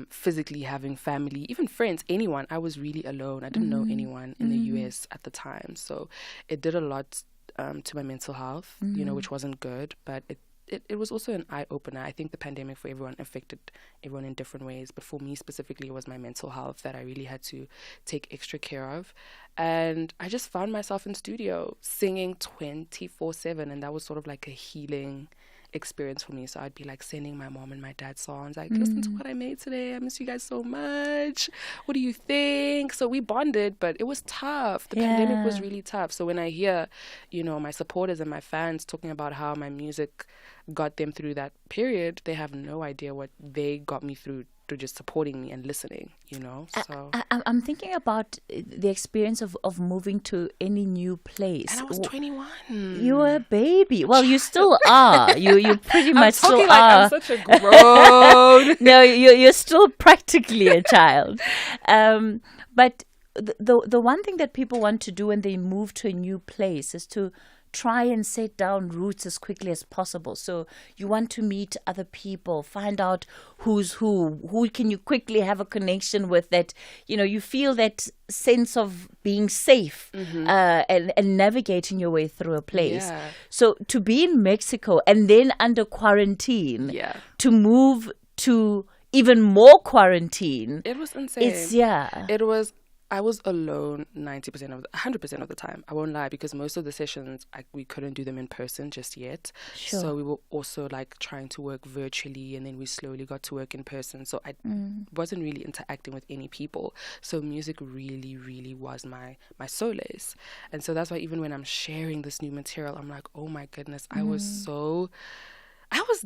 physically having family, even friends, anyone, I was really alone. I didn't know anyone in the US at the time. So it did a lot to my mental health, which wasn't good, but it was also an eye-opener. I think the pandemic for everyone affected everyone in different ways, but for me specifically, it was my mental health that I really had to take extra care of. And I just found myself in studio singing 24/7, and that was sort of like a healing experience for me. So I'd be like sending my mom and my dad songs like, listen to what I made today, I miss you guys so much, what do you think? So we bonded, but it was tough. The pandemic was really tough. So when I hear my supporters and my fans talking about how my music got them through that period, they have no idea what they got me through just supporting me and listening, so I'm thinking about the experience of moving to any new place. And I was 21. You were a baby. Well, you still are. You pretty much still like are. I'm such a grown. No, you're still practically a child. But the one thing that people want to do when they move to a new place is to try and set down roots as quickly as possible. So you want to meet other people, find out who's who can you quickly have a connection with, that, you feel that sense of being safe and navigating your way through a place. Yeah. So to be in Mexico and then under quarantine, to move to even more quarantine. It was insane. I was alone 100% of the time. I won't lie, because most of the sessions we couldn't do them in person just yet. Sure. So we were also like trying to work virtually, and then we slowly got to work in person. So I wasn't really interacting with any people. So music really, really was my solace. And so that's why even when I'm sharing this new material, I'm like, oh my goodness, I was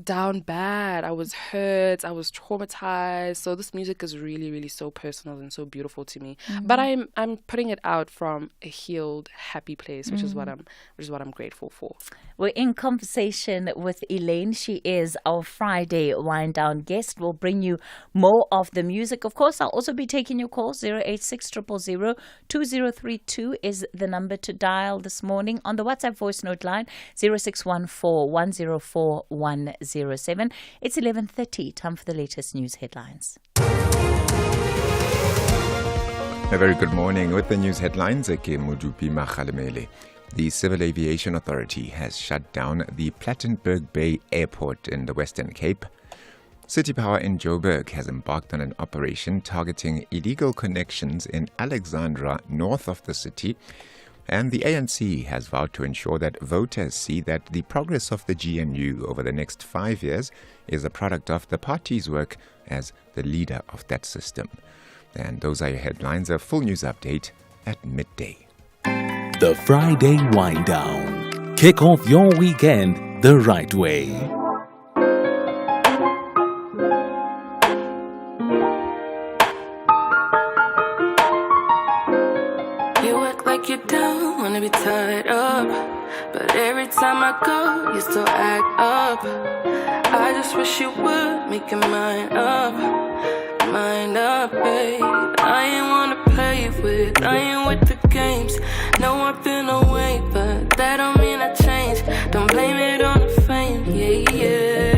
down bad. I was hurt. I was traumatized. So this music is really, really so personal and so beautiful to me. But I'm putting it out from a healed, happy place, which is what I'm grateful for. We're in conversation with Elaine. She is our Friday wind down guest. We'll bring you more of the music. Of course, I'll also be taking your calls. 086 000 2032 is the number to dial this morning. On the WhatsApp voice note line, 0614 104 107. It's 11:30. Time for the latest news headlines. A very good morning. With the news headlines, Cathy Mohlahlana. The Civil Aviation Authority has shut down the Plattenberg Bay Airport in the Western Cape. City Power in Joburg has embarked on an operation targeting illegal connections in Alexandra, north of the city. And the ANC has vowed to ensure that voters see that the progress of the GNU over the next 5 years is a product of the party's work as the leader of that system. And those are your headlines. A full news update at midday. The Friday Wind Down. Kick off your weekend the right way. You act like you don't wanna be tied up, but every time I go, you still act up. I just wish you would make your mind up, babe. I ain't wanna play with, I ain't with the games. No, I've been away, but that don't mean I changed. Don't blame it on the fame, yeah.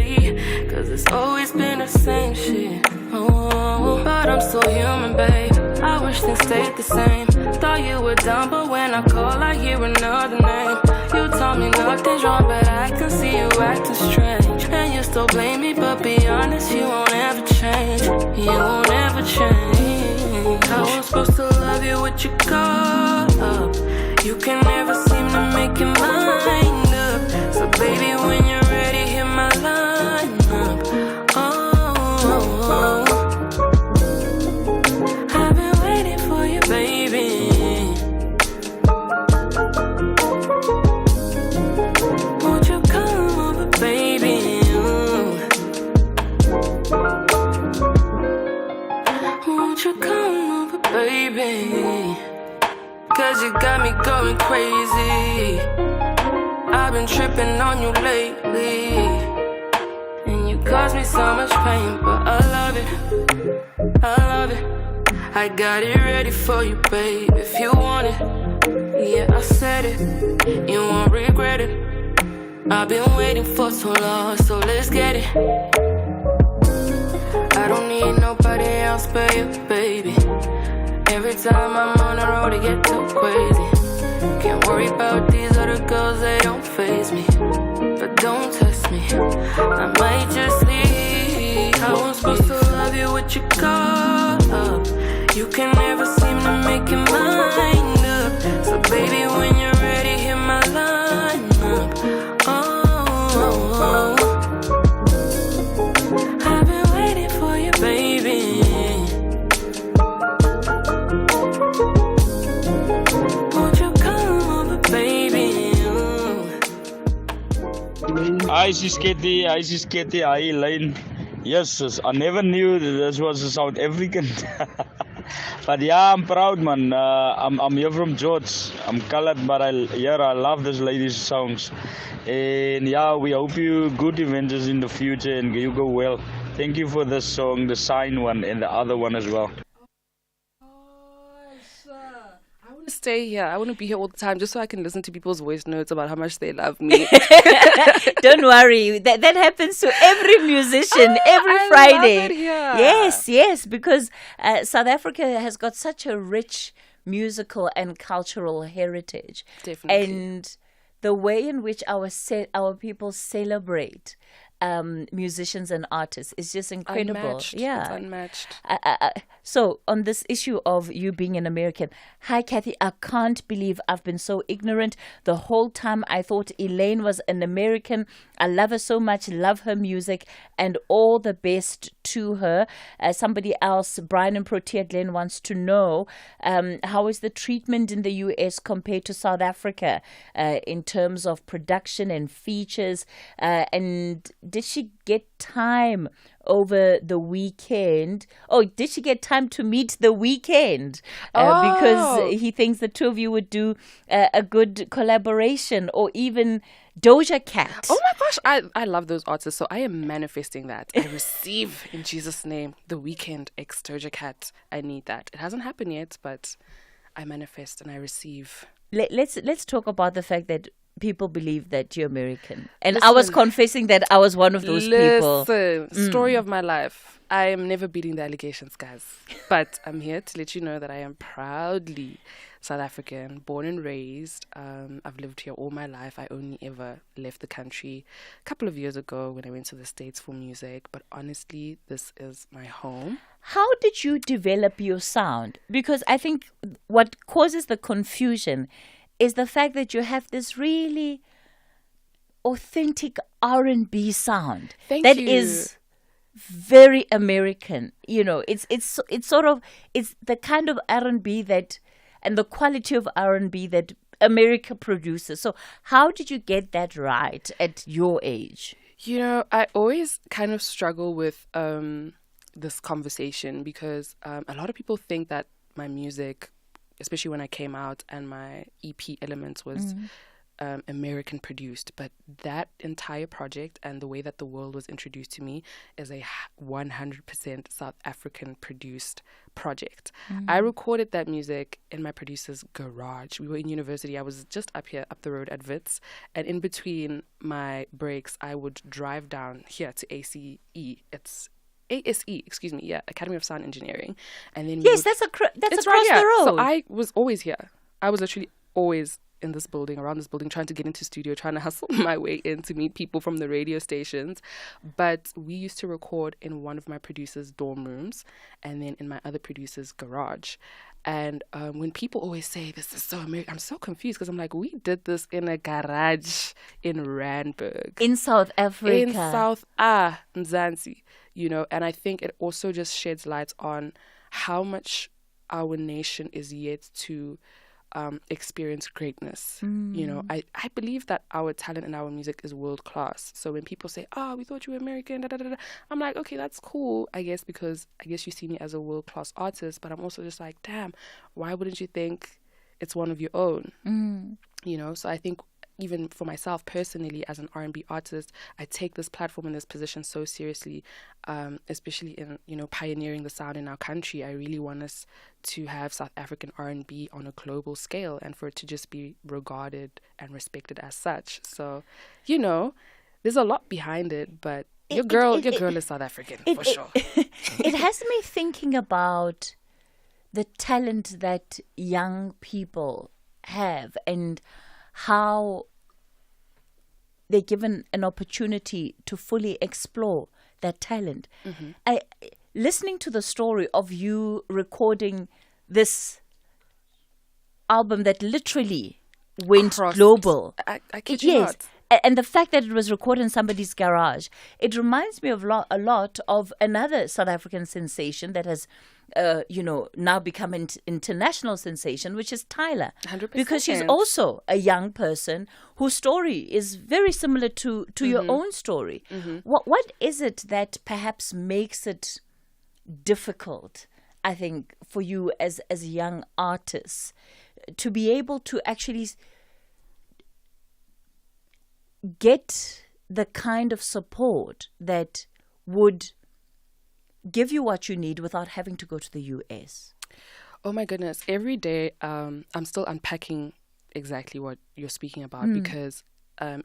Cause it's always been the same shit. Oh, but I'm still human, babe. I wish things stayed the same. Thought you were down, but when I call, I hear another name. You told me nothing's wrong, but I can see you acting strange. And you still blame me, but be honest, you won't ever change. You won't ever change. I was supposed to love you with your guard up. You can never seem to make your mind up. So baby, when you're ready, hit my line up. Oh. I've been waiting for you, baby. Won't you come over, baby? Won't you come over, baby? Cause you got me going crazy. I've been tripping on you lately, and you cause me so much pain, but I love it, I love it. I got it ready for you, babe, if you want it. Yeah, I said it, you won't regret it. I've been waiting for so long, so let's get it. I don't need nobody else but you, baby. Every time I'm on the road, it get too crazy. Can't worry about these other girls, they don't faze me. But don't test me, I might just leave. I was supposed to love you with your guard up. You can never seem to make your mind up. So baby, when you're ready, hit my line up. Oh. I've been waiting for you, baby. Hi, sis Cathy. Hi, Elaine. Yes, sis. I never knew that this was a South African. But yeah, I'm proud, man. I'm here from George. I'm colored, but I love this lady's songs. And yeah, we hope you good adventures in the future and you go well. Thank you for this song, the Sign one, and the other one as well. Stay here. I want to be here all the time just so I can listen to people's voice notes about how much they love me. Don't worry. That happens to every musician every Friday. Love it here. Yes, because South Africa has got such a rich musical and cultural heritage. Definitely. And the way in which our people celebrate musicians and artists is just incredible. Unmatched. Yeah, it's unmatched. So on this issue of you being an American, hi Cathy, I can't believe I've been so ignorant the whole time. I thought Elaine was an American. I love her so much, love her music, and all the best to her. Somebody else, Brian and Protea Glen, wants to know how is the treatment in the US compared to South Africa in terms of production and features, and did she get time over the weekend? Oh, did she get time to meet the weekend? Because he thinks the two of you would do a good collaboration, or even Doja Cat. Oh my gosh, I love those artists, so I am manifesting that. I receive in Jesus' name the Weekend x Doja Cat. I need that. It hasn't happened yet, but I manifest and I receive. Let's talk about the fact that people believe that you're American. And I was confessing that I was one of those people. Story of my life. I am never beating the allegations, guys. But I'm here to let you know that I am proudly South African, born and raised. I've lived here all my life. I only ever left the country a couple of years ago when I went to the States for music. But honestly, this is my home. How did you develop your sound? Because I think what causes the confusion is the fact that you have this really authentic R&B sound that is very American. You know, it's the kind of R&B that, and the quality of R&B that America produces. So how did you get that right at your age? You know, I always kind of struggle with this conversation because a lot of people think that my music, especially when I came out and my EP Elements was American produced, but that entire project and the way that the world was introduced to me is a 100% South African produced project. I recorded that music in my producer's garage. We were in university. I was just up the road at Wits, and in between my breaks I would drive down here to ASE, Academy of Sound Engineering, and then that's across the road. So I was always here. I was literally always in this building, around this building, trying to get into studio, trying to hustle my way in to meet people from the radio stations. But we used to record in one of my producer's dorm rooms and then in my other producer's garage. And when people always say this is so American, I'm so confused because I'm like, we did this in a garage in Randburg. In South Africa. In Mzansi, you know. And I think it also just sheds light on how much our nation is yet to experience greatness. You know, I believe that our talent and our music is world class. So when people say, we thought you were American, I'm like, okay, that's cool, I guess, because I guess you see me as a world class artist, but I'm also just like, damn, why wouldn't you think it's one of your own? You know, so I think even for myself personally as an R&B artist, I take this platform and this position so seriously, especially in, you know, pioneering the sound in our country. I really want us to have South African R&B on a global scale and for it to just be regarded and respected as such. So, you know, there's a lot behind it, but your girl is South African for sure. It has me thinking about the talent that young people have and how they're given an opportunity to fully explore that talent. Listening to the story of you recording this album that literally went global. I kid you not. And the fact that it was recorded in somebody's garage, it reminds me of a lot of another South African sensation that has, now become an international sensation, which is Tyler. 100%. Because she's also a young person whose story is very similar to your own story. What is it that perhaps makes it difficult, I think, for you as young artists to be able to actually get the kind of support that would give you what you need without having to go to the US? Oh my goodness. Every day I'm still unpacking exactly what you're speaking about because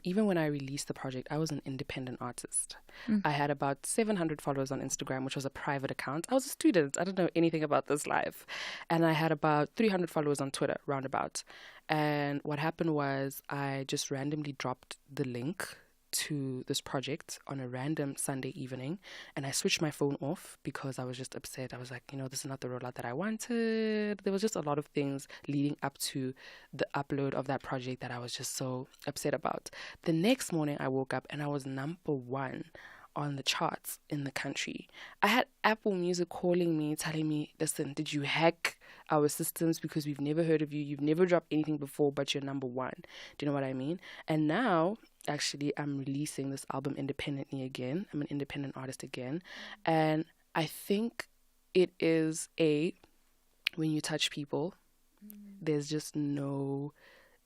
even when I released the project, I was an independent artist. I had about 700 followers on Instagram, which was a private account. I was a student. I didn't know anything about this life. And I had about 300 followers on Twitter, roundabout. And what happened was I just randomly dropped the link to this project on a random Sunday evening, and I switched my phone off because I was just upset. I was like, this is not the rollout that I wanted. There was just a lot of things leading up to the upload of that project that I was just so upset about. The next morning I woke up and I was number 1 on the charts in the country. I had Apple Music calling me, telling me, listen, did you hack our systems because we've never heard of you, you've never dropped anything before, but you're number 1. Do you know what I mean? And now actually I'm releasing this album independently again. I'm an independent artist again, and I think it is when you touch people, there's just no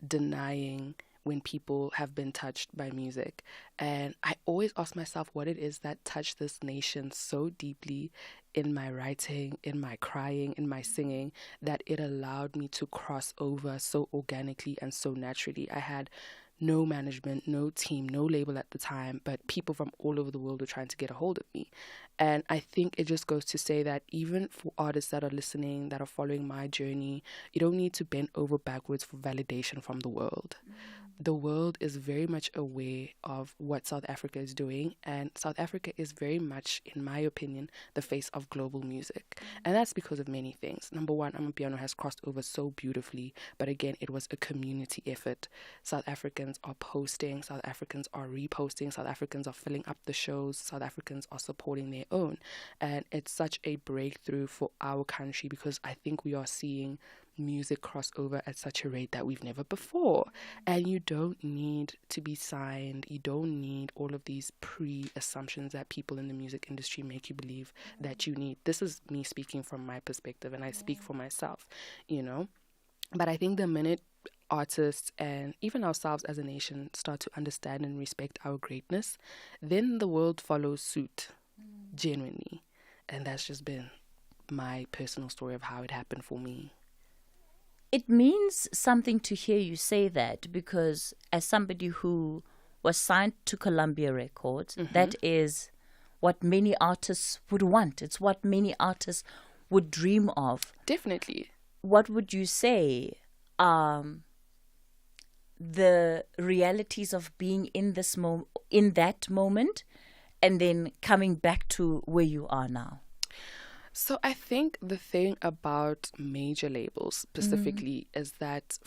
denying when people have been touched by music. And I always ask myself what it is that touched this nation so deeply in my writing, in my crying, in my singing, that it allowed me to cross over so organically and so naturally. I had no management, no team, no label at the time, but people from all over the world were trying to get a hold of me. And I think it just goes to say that even for artists that are listening, that are following my journey, you don't need to bend over backwards for validation from the world. The world is very much aware of what South Africa is doing, and South Africa is very much, in my opinion, the face of global music. And that's because of many things. Number one, Amapiano has crossed over so beautifully, but again, it was a community effort. South Africans are posting, South Africans are reposting, South Africans are filling up the shows, South Africans are supporting their own. And it's such a breakthrough for our country because I think we are seeing music cross over at such a rate that we've never before. And you don't need to be signed. You don't need all of these pre-assumptions that people in the music industry make you believe that you need. This is me speaking from my perspective, and I speak for myself, you know. But I think the minute artists and even ourselves as a nation start to understand and respect our greatness, then the world follows suit, genuinely. And that's just been my personal story of how it happened for me. It means something to hear you say that, because as somebody who was signed to Columbia Records, that is what many artists would want. It's what many artists would dream of. Definitely. What would you say the realities of being in this in that moment and then coming back to where you are now? So I think the thing about major labels specifically is that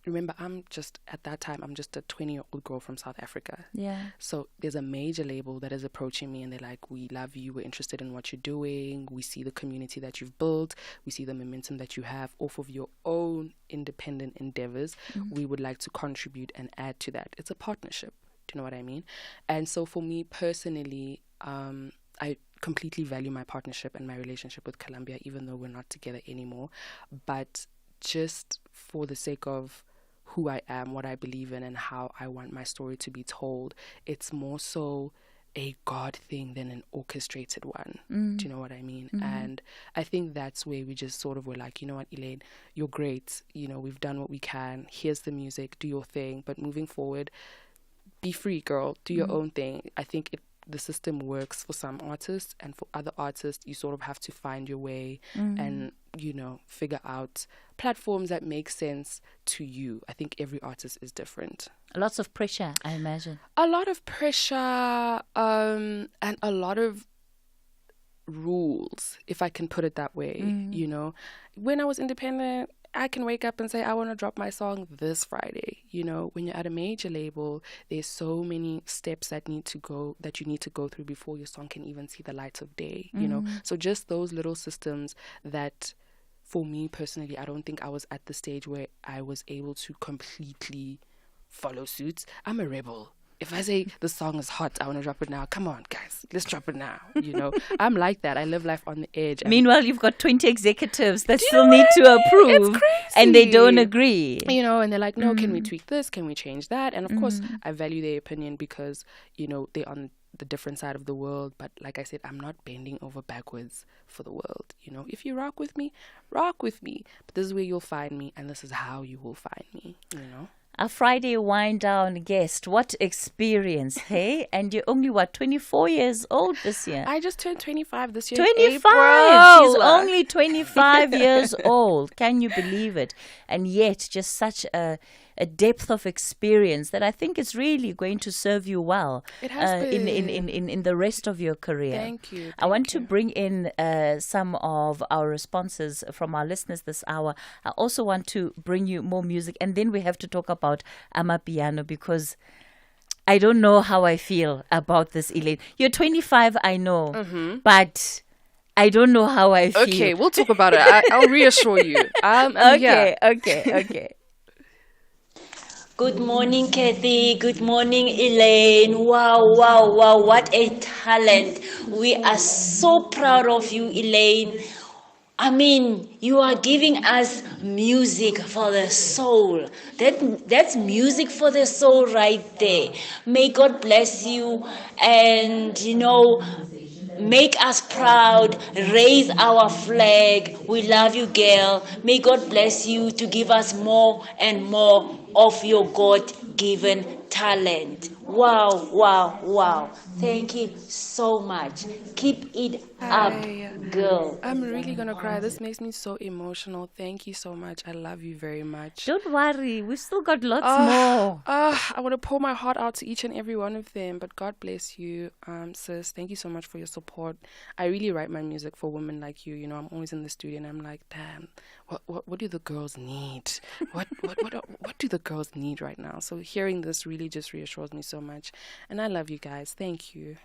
remember, at that time, I'm just a 20-year-old girl from South Africa. Yeah. So there's a major label that is approaching me and they're like, we love you, we're interested in what you're doing, we see the community that you've built, we see the momentum that you have off of your own independent endeavors. We would like to contribute and add to that. It's a partnership. Do you know what I mean? And so for me personally, I completely value my partnership and my relationship with Columbia, even though we're not together anymore. But just for the sake of who I am, what I believe in, and how I want my story to be told, it's more so a God thing than an orchestrated one. Do you know what I mean? And I think that's where we just sort of were like, you know what, Elaine, you're great. You know, we've done what we can. Here's the music. Do your thing. But moving forward, be free, girl. Do your own thing. I think the system works for some artists, and for other artists you sort of have to find your way and, you know, figure out platforms that make sense to you. I think every artist is different. Lots of pressure, I imagine. A lot of pressure and a lot of rules, if I can put it that way. You know, when I was independent, I can wake up and say, I want to drop my song this Friday. You know, when you're at a major label, there's so many steps that you need to go through before your song can even see the light of day, you know. So just those little systems that, for me personally, I don't think I was at the stage where I was able to completely follow suit. I'm a rebel. If I say the song is hot, I want to drop it now. Come on, guys, let's drop it now. You know, I'm like that. I live life on the edge. Meanwhile, you've got 20 executives that still need to approve. It's crazy. And they don't agree. You know, and they're like, no, can we tweak this? Can we change that? And of course, I value their opinion because, you know, they're on the different side of the world. But like I said, I'm not bending over backwards for the world. You know, if you rock with me, rock with me. But this is where you'll find me, and this is how you will find me, you know. A Friday wind down guest. What experience, hey? And you're only, 24 years old this year? I just turned 25 this year. 25! April. She's only 25 years old. Can you believe it? And yet, just such a depth of experience that I think is really going to serve you well. It has been. In the rest of your career. Thank you. I want to bring in some of our responses from our listeners this hour. I also want to bring you more music, and then we have to talk about Amapiano, because I don't know how I feel about this, Elaine. You're 25, I know, but I don't know how I feel. Okay, we'll talk about it. I'll reassure you. Okay. Good morning, Cathy. Good morning, Elaine. Wow. What a talent. We are so proud of you, Elaine. I mean, you are giving us music for the soul. That's music for the soul right there. May God bless you and, you know, make us proud, raise our flag. We love you, girl. May God bless you to give us more and more of your God God-given talent. Wow, wow, wow. Thank you so much. Keep it up, girl. I'm really gonna cry. This makes me so emotional. Thank you so much. I love you very much. Don't worry, we've still got lots more. I want to pour my heart out to each and every one of them. But God bless you, sis. Thank you so much for your support. I really write my music for women like you. You know, I'm always in the studio and I'm like, damn, what do the girls need? What do the girls need right now? So hearing this really just reassures me so much. And I love you guys. Thank you.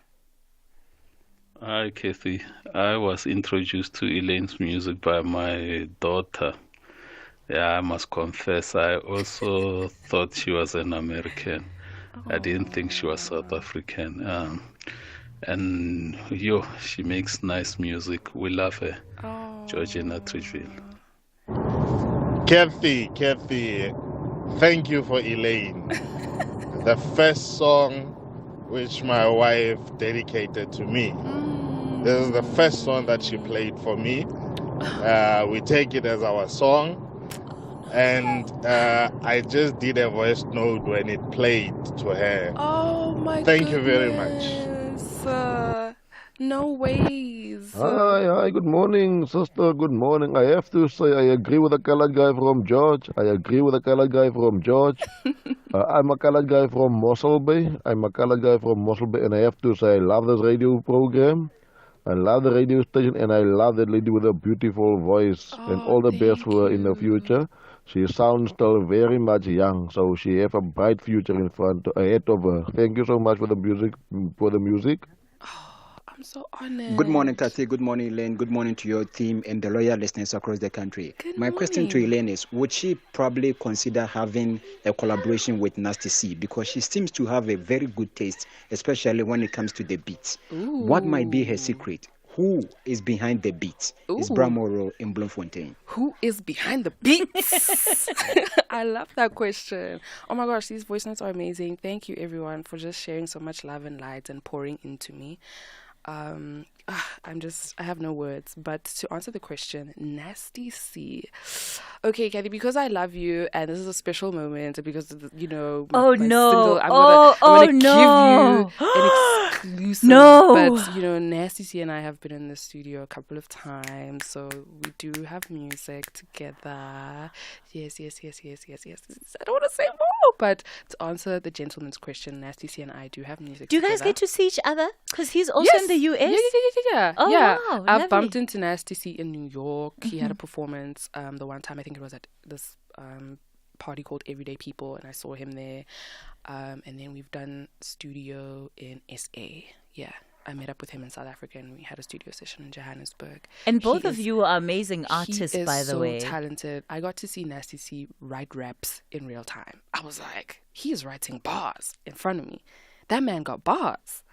Hi, Cathy. I was introduced to Elaine's music by my daughter. Yeah, I must confess, I also thought she was an American. I didn't think she was South African. And she makes nice music. We love her. Georgina Tridgeville. Cathy, thank you for Elaine. The first song which my wife dedicated to me. This is the first song that she played for me. We take it as our song. And I just did a voice note when it played to her. Oh my Thank you very much. No ways. Hi, good morning, sister. Good morning. I have to say I agree with the colored guy from George. I'm a colored guy from Mossel Bay. And I have to say I love this radio program. I love the radio station, and I love that lady with a beautiful voice. And all the best for her in the future. She sounds still very much young, so she has a bright future ahead of her. Thank you so much for the music. I'm so honored. Good morning, Cathy. Good morning, Elaine. Good morning to your team and the loyal listeners across the country. My question to Elaine is, would she probably consider having a collaboration with Nasty C? Because she seems to have a very good taste, especially when it comes to the beats. What might be her secret? Who is behind the beats? It's Bramoro in Bloemfontein. Who is behind the beats? I love that question. Oh my gosh, these voice notes are amazing. Thank you, everyone, for just sharing so much love and light and pouring into me. I have no words. But to answer the question, Nasty C. Okay, Cathy, because I love you and this is a special moment because, you know, my single, I'm gonna give you an exclusive. But, you know, Nasty C and I have been in the studio a couple of times, so we do have music together. Yes. I don't want to say more, but to answer the gentleman's question, Nasty C and I do have music Do you together. guys get to see each other? Because he's also in the US? Yeah. Oh, yeah. wow. I've lovely. bumped into Nasty C in New York. He had a performance the one time, I think it was at this party called Everyday People, and I saw him there. And then we've done studio in SA. Yeah. I met up with him in South Africa and we had a studio session in Johannesburg. And both of you are amazing artists, by the way. He is so talented. I got to see Nasty C write raps in real time. I was like, he is writing bars in front of me. That man got bars.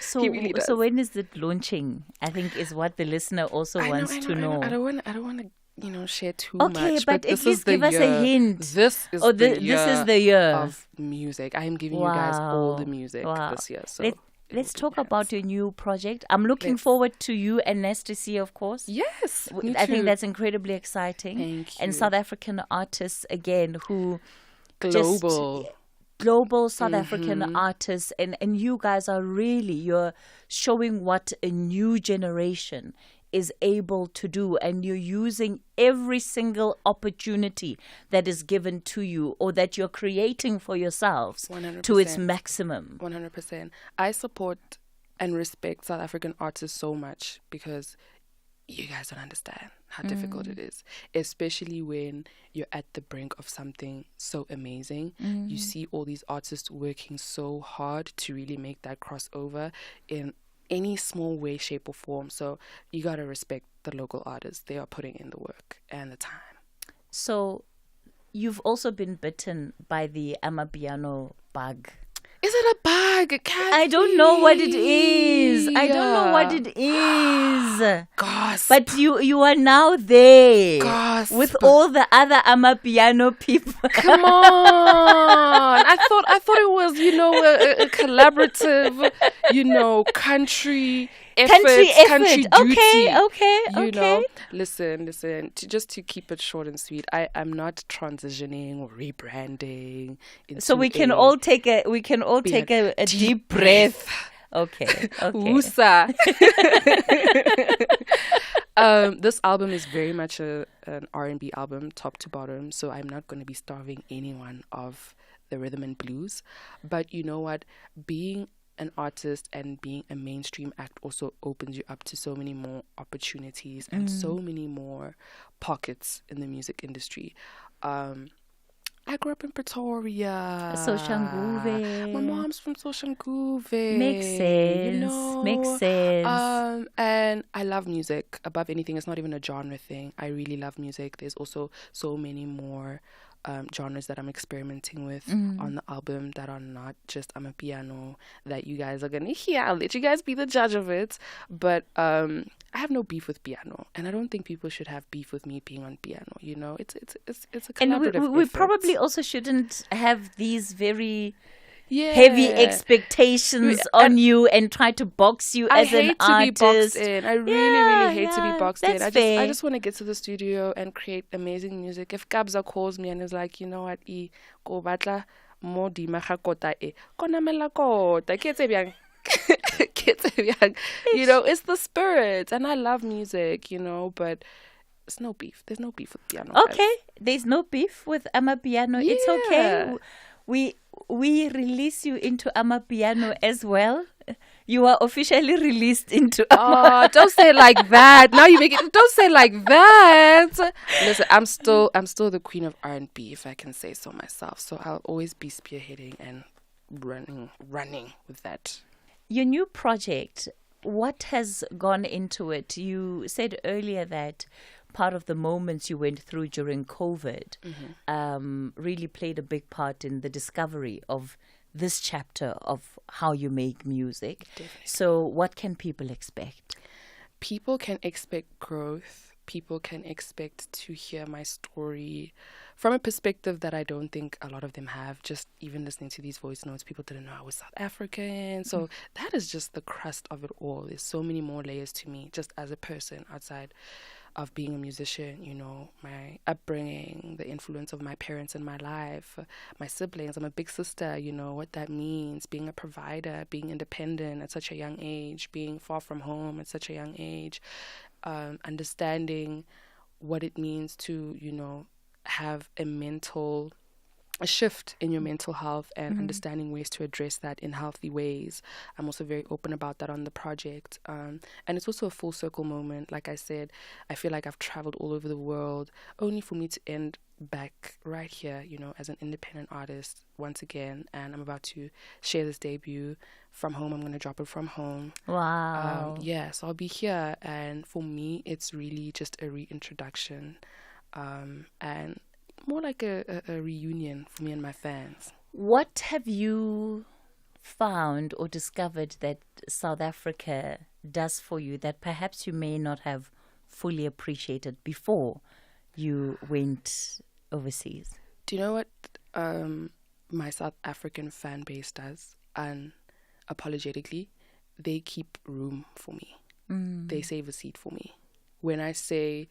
So, he really does. So when is it launching? I think is what the listener also wants to know. I don't want to, share too much. Okay, but this at least is the give us a hint. This is this is the year of music. I am giving you guys all the music this year. So let's talk about your new project. I'm looking forward to you and Nasty C, of course. Yes, I think that's incredibly exciting. Thank you. And South African artists again who global South African artists, and you guys are you're showing what a new generation is able to do, and you're using every single opportunity that is given to you or that you're creating for yourselves 100%. to its maximum. 100%. I support and respect South African artists so much because you guys don't understand how difficult it is, especially when you're at the brink of something so amazing. You see all these artists working so hard to really make that crossover in any small way, shape or form. So you got to respect the local artists. They are putting in the work and the time. So you've also been bitten by the Amapiano bug. Is it a bug, Cathy? I don't know what it is. Gasp. But you are now there. Gasp. With all the other Amapiano people. Come on. I thought it was, a collaborative, country efforts, country duty. Okay. You know, listen. To keep it short and sweet, I am not transitioning or rebranding. So we can all take a deep breath. Okay. Woosa. This album is very much an R&B album, top to bottom. So I'm not going to be starving anyone of the rhythm and blues. But you know what? Being an artist and being a mainstream act also opens you up to so many more opportunities and so many more pockets in the music industry. I grew up in Pretoria. Soshanguve. My mom's from Soshanguve. Makes sense. Makes sense. And I love music above anything. It's not even a genre thing. I really love music. There's also so many more genres that I'm experimenting with on the album that are not just amapiano that you guys are gonna hear. I'll let you guys be the judge of it. But I have no beef with piano, and I don't think people should have beef with me being on piano. You know, it's a collaborative and we effort. probably also shouldn't have these very heavy expectations on you and try to box you as an artist. I hate to be boxed in. I really hate to be boxed in. Fair. I just want to get to the studio and create amazing music. If Kabza calls me and is like, you know what, go batla mo di maga kota e konamela kota ketse byang. You know, it's the spirit, and I love music, you know, but it's no beef. There's no beef with piano. Okay, there's no beef with amapiano. It's okay. We release you into amapiano as well. You are officially released into don't say it like that. Now you make it. Don't say it like that. Listen, I'm still the queen of R&B, if I can say so myself. So I'll always be spearheading and running with that. Your new project, what has gone into it? You said earlier that part of the moments you went through during COVID really played a big part in the discovery of this chapter of how you make music. Definitely. So what can people expect? People can expect growth. People can expect to hear my story from a perspective that I don't think a lot of them have. Just even listening to these voice notes, people didn't know I was South African. So that is just the crust of it all. There's so many more layers to me just as a person outside of being a musician, you know, my upbringing, the influence of my parents in my life, my siblings. I'm a big sister, you know, what that means, being a provider, being independent at such a young age, being far from home at such a young age, understanding what it means to, you know, have a shift in your mental health and understanding ways to address that in healthy ways. I'm also very open about that on the project. And it's also a full circle moment. Like I said, I feel like I've traveled all over the world only for me to end back right here, you know, as an independent artist once again. And I'm about to share this debut from home. I'm going to drop it from home. Wow. So I'll be here. And for me, it's really just a reintroduction. And more like a reunion for me and my fans. What have you found or discovered that South Africa does for you that perhaps you may not have fully appreciated before you went overseas? Do you know what my South African fan base does? Unapologetically, they keep room for me. They save a seat for me. When I say,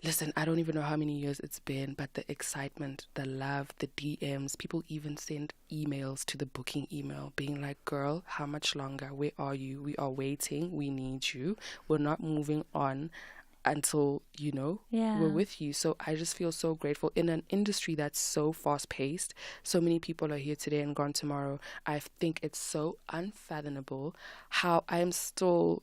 listen, I don't even know how many years it's been, but the excitement, the love, the DMs, people even send emails to the booking email being like, girl, how much longer? Where are you? We are waiting. We need you. We're not moving on until, you know, we're with you. So I just feel so grateful in an industry that's so fast paced. So many people are here today and gone tomorrow. I think it's so unfathomable how I'm still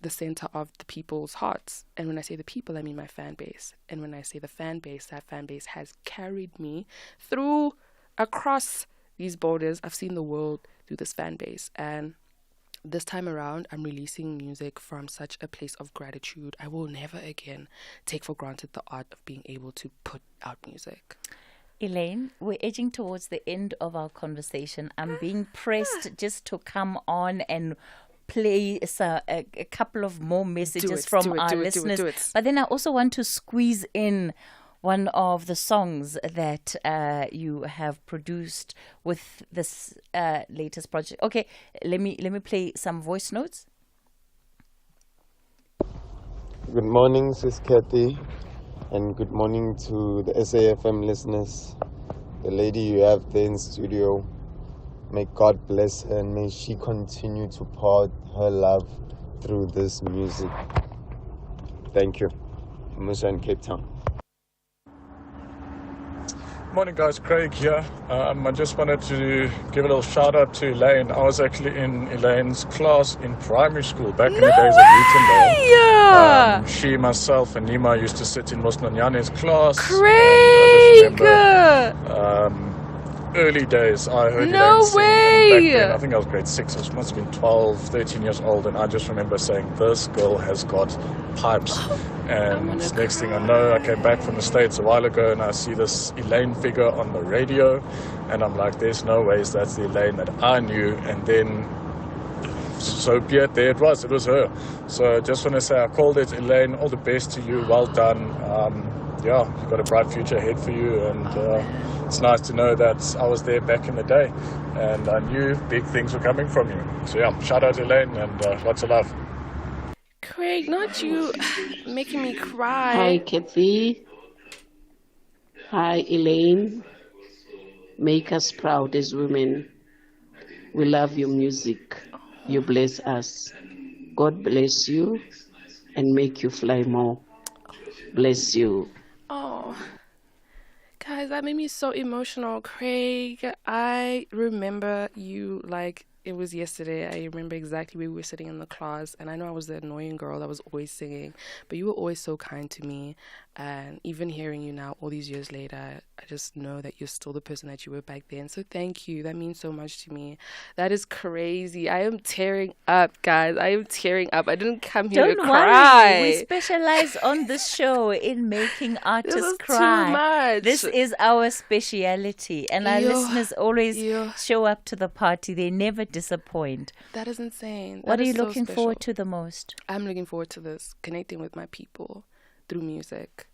the center of the people's hearts. And when I say the people, I mean my fan base. And when I say the fan base, that fan base has carried me through, across these borders. I've seen the world through this fan base. And this time around, I'm releasing music from such a place of gratitude. I will never again take for granted the art of being able to put out music. Elaine, we're edging towards the end of our conversation. I'm being pressed just to come on and play a couple of more messages from our listeners. But then I also want to squeeze in one of the songs that you have produced with this latest project. Okay, let me play some voice notes. Good morning, Sis Cathy, and good morning to the SAFM listeners. The lady you have there in studio, may God bless her and may she continue to pour her love through this music. Thank you. Musa in Cape Town. Morning guys, Craig here. I just wanted to give a little shout out to Elaine. I was actually in Elaine's class in primary school back in the days of Newtondale. She, myself and Nima used to sit in Mosnanyane's class. Craig! Early days, I heard No Elaine sing, way! and back then, I think I was grade 6, I must have been 12, 13 years old, and I just remember saying, this girl has got pipes. And next thing I know, I came back from the States a while ago and I see this Elaine figure on the radio, and I'm like, there's no ways that's the Elaine that I knew. And then, so be it, there it was her. So I just want to say, I called it Elaine, all the best to you, well done. Yeah, you've got a bright future ahead for you, and it's nice to know that I was there back in the day and I knew big things were coming from you. So yeah, shout out Elaine and lots of love. Craig, not you making me cry. Hi, Cathy. Hi, Elaine. Make us proud as women. We love your music. You bless us. God bless you and make you fly more. Bless you. Oh, guys, that made me so emotional. Craig, I remember you like it was yesterday. I remember exactly where we were sitting in the class, and I know I was the annoying girl that was always singing, but you were always so kind to me. And even hearing you now all these years later, I just know that you're still the person that you were back then. So thank you. That means so much to me. That is crazy. I am tearing up, guys. I am tearing up. I didn't come here to cry. Worry. We specialize on this show in making artists This is cry. too much. This is our speciality, and our listeners always show up to the party. They never disappoint. That is insane. What That are you is so looking special. forward to the most? I'm looking forward to this, connecting with my people through music.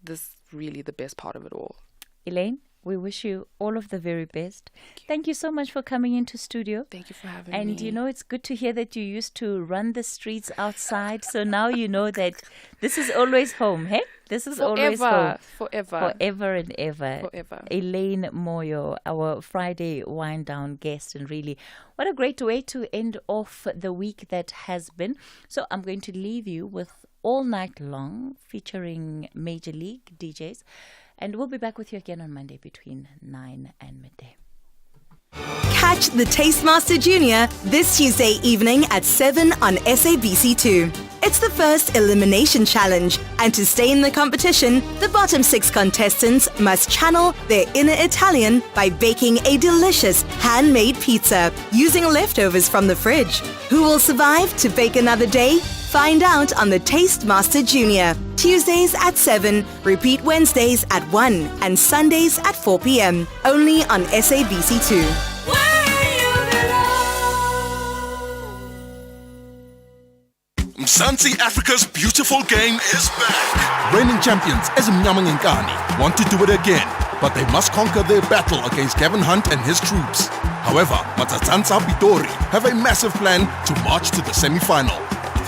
This is really the best part of it all. Elaine, we wish you all of the very best. Thank you so much for coming into studio. Thank you for having and me. And you know, it's good to hear that you used to run the streets outside. So now you know that this is always home, hey? This is always home. Forever and ever. Forever. Elaine Moyo, our Friday wind down guest. And really, what a great way to end off the week that has been. So I'm going to leave you with All Night Long featuring Major League DJs. And we'll be back with you again on Monday between 9 and midday. Catch the Tastemaster Junior this Tuesday evening at 7 on SABC2. It's the first elimination challenge, and to stay in the competition, the bottom 6 contestants must channel their inner Italian by baking a delicious handmade pizza using leftovers from the fridge. Who will survive to bake another day? Find out on the Tastemaster Junior. Tuesdays at 7, repeat Wednesdays at 1, and Sundays at 4 p.m. Only on SABC2. Mzansi Africa's beautiful game is back. Reigning champions Ezimnyama Ngani want to do it again, but they must conquer their battle against Gavin Hunt and his troops. However, Matsatsansa Pitori have a massive plan to march to the semi-final.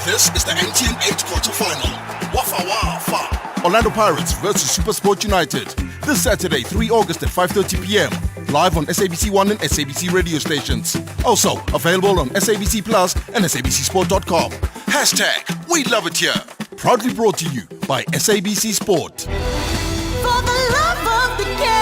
This is the MTN 8 quarter-final. Wafa Wafa. Orlando Pirates versus SuperSport United. This Saturday, 3 August at 5:30 p.m. Live on SABC1 and SABC radio stations. Also available on SABC Plus and SABCSport.com. Hashtag We Love It Here. Proudly brought to you by SABC Sport. For the love of the game.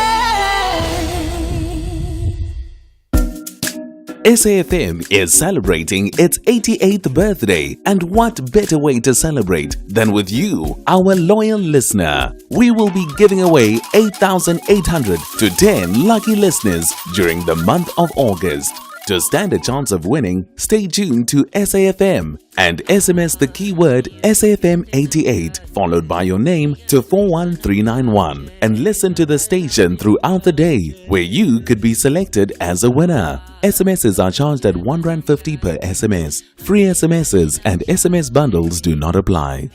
SAFM is celebrating its 88th birthday, and what better way to celebrate than with you, our loyal listener. We will be giving away 8,800 to 10 lucky listeners during the month of August. To stand a chance of winning, stay tuned to SAFM and SMS the keyword SAFM88 followed by your name to 41391 and listen to the station throughout the day where you could be selected as a winner. SMSs are charged at R1.50 per SMS. Free SMSs and SMS bundles do not apply.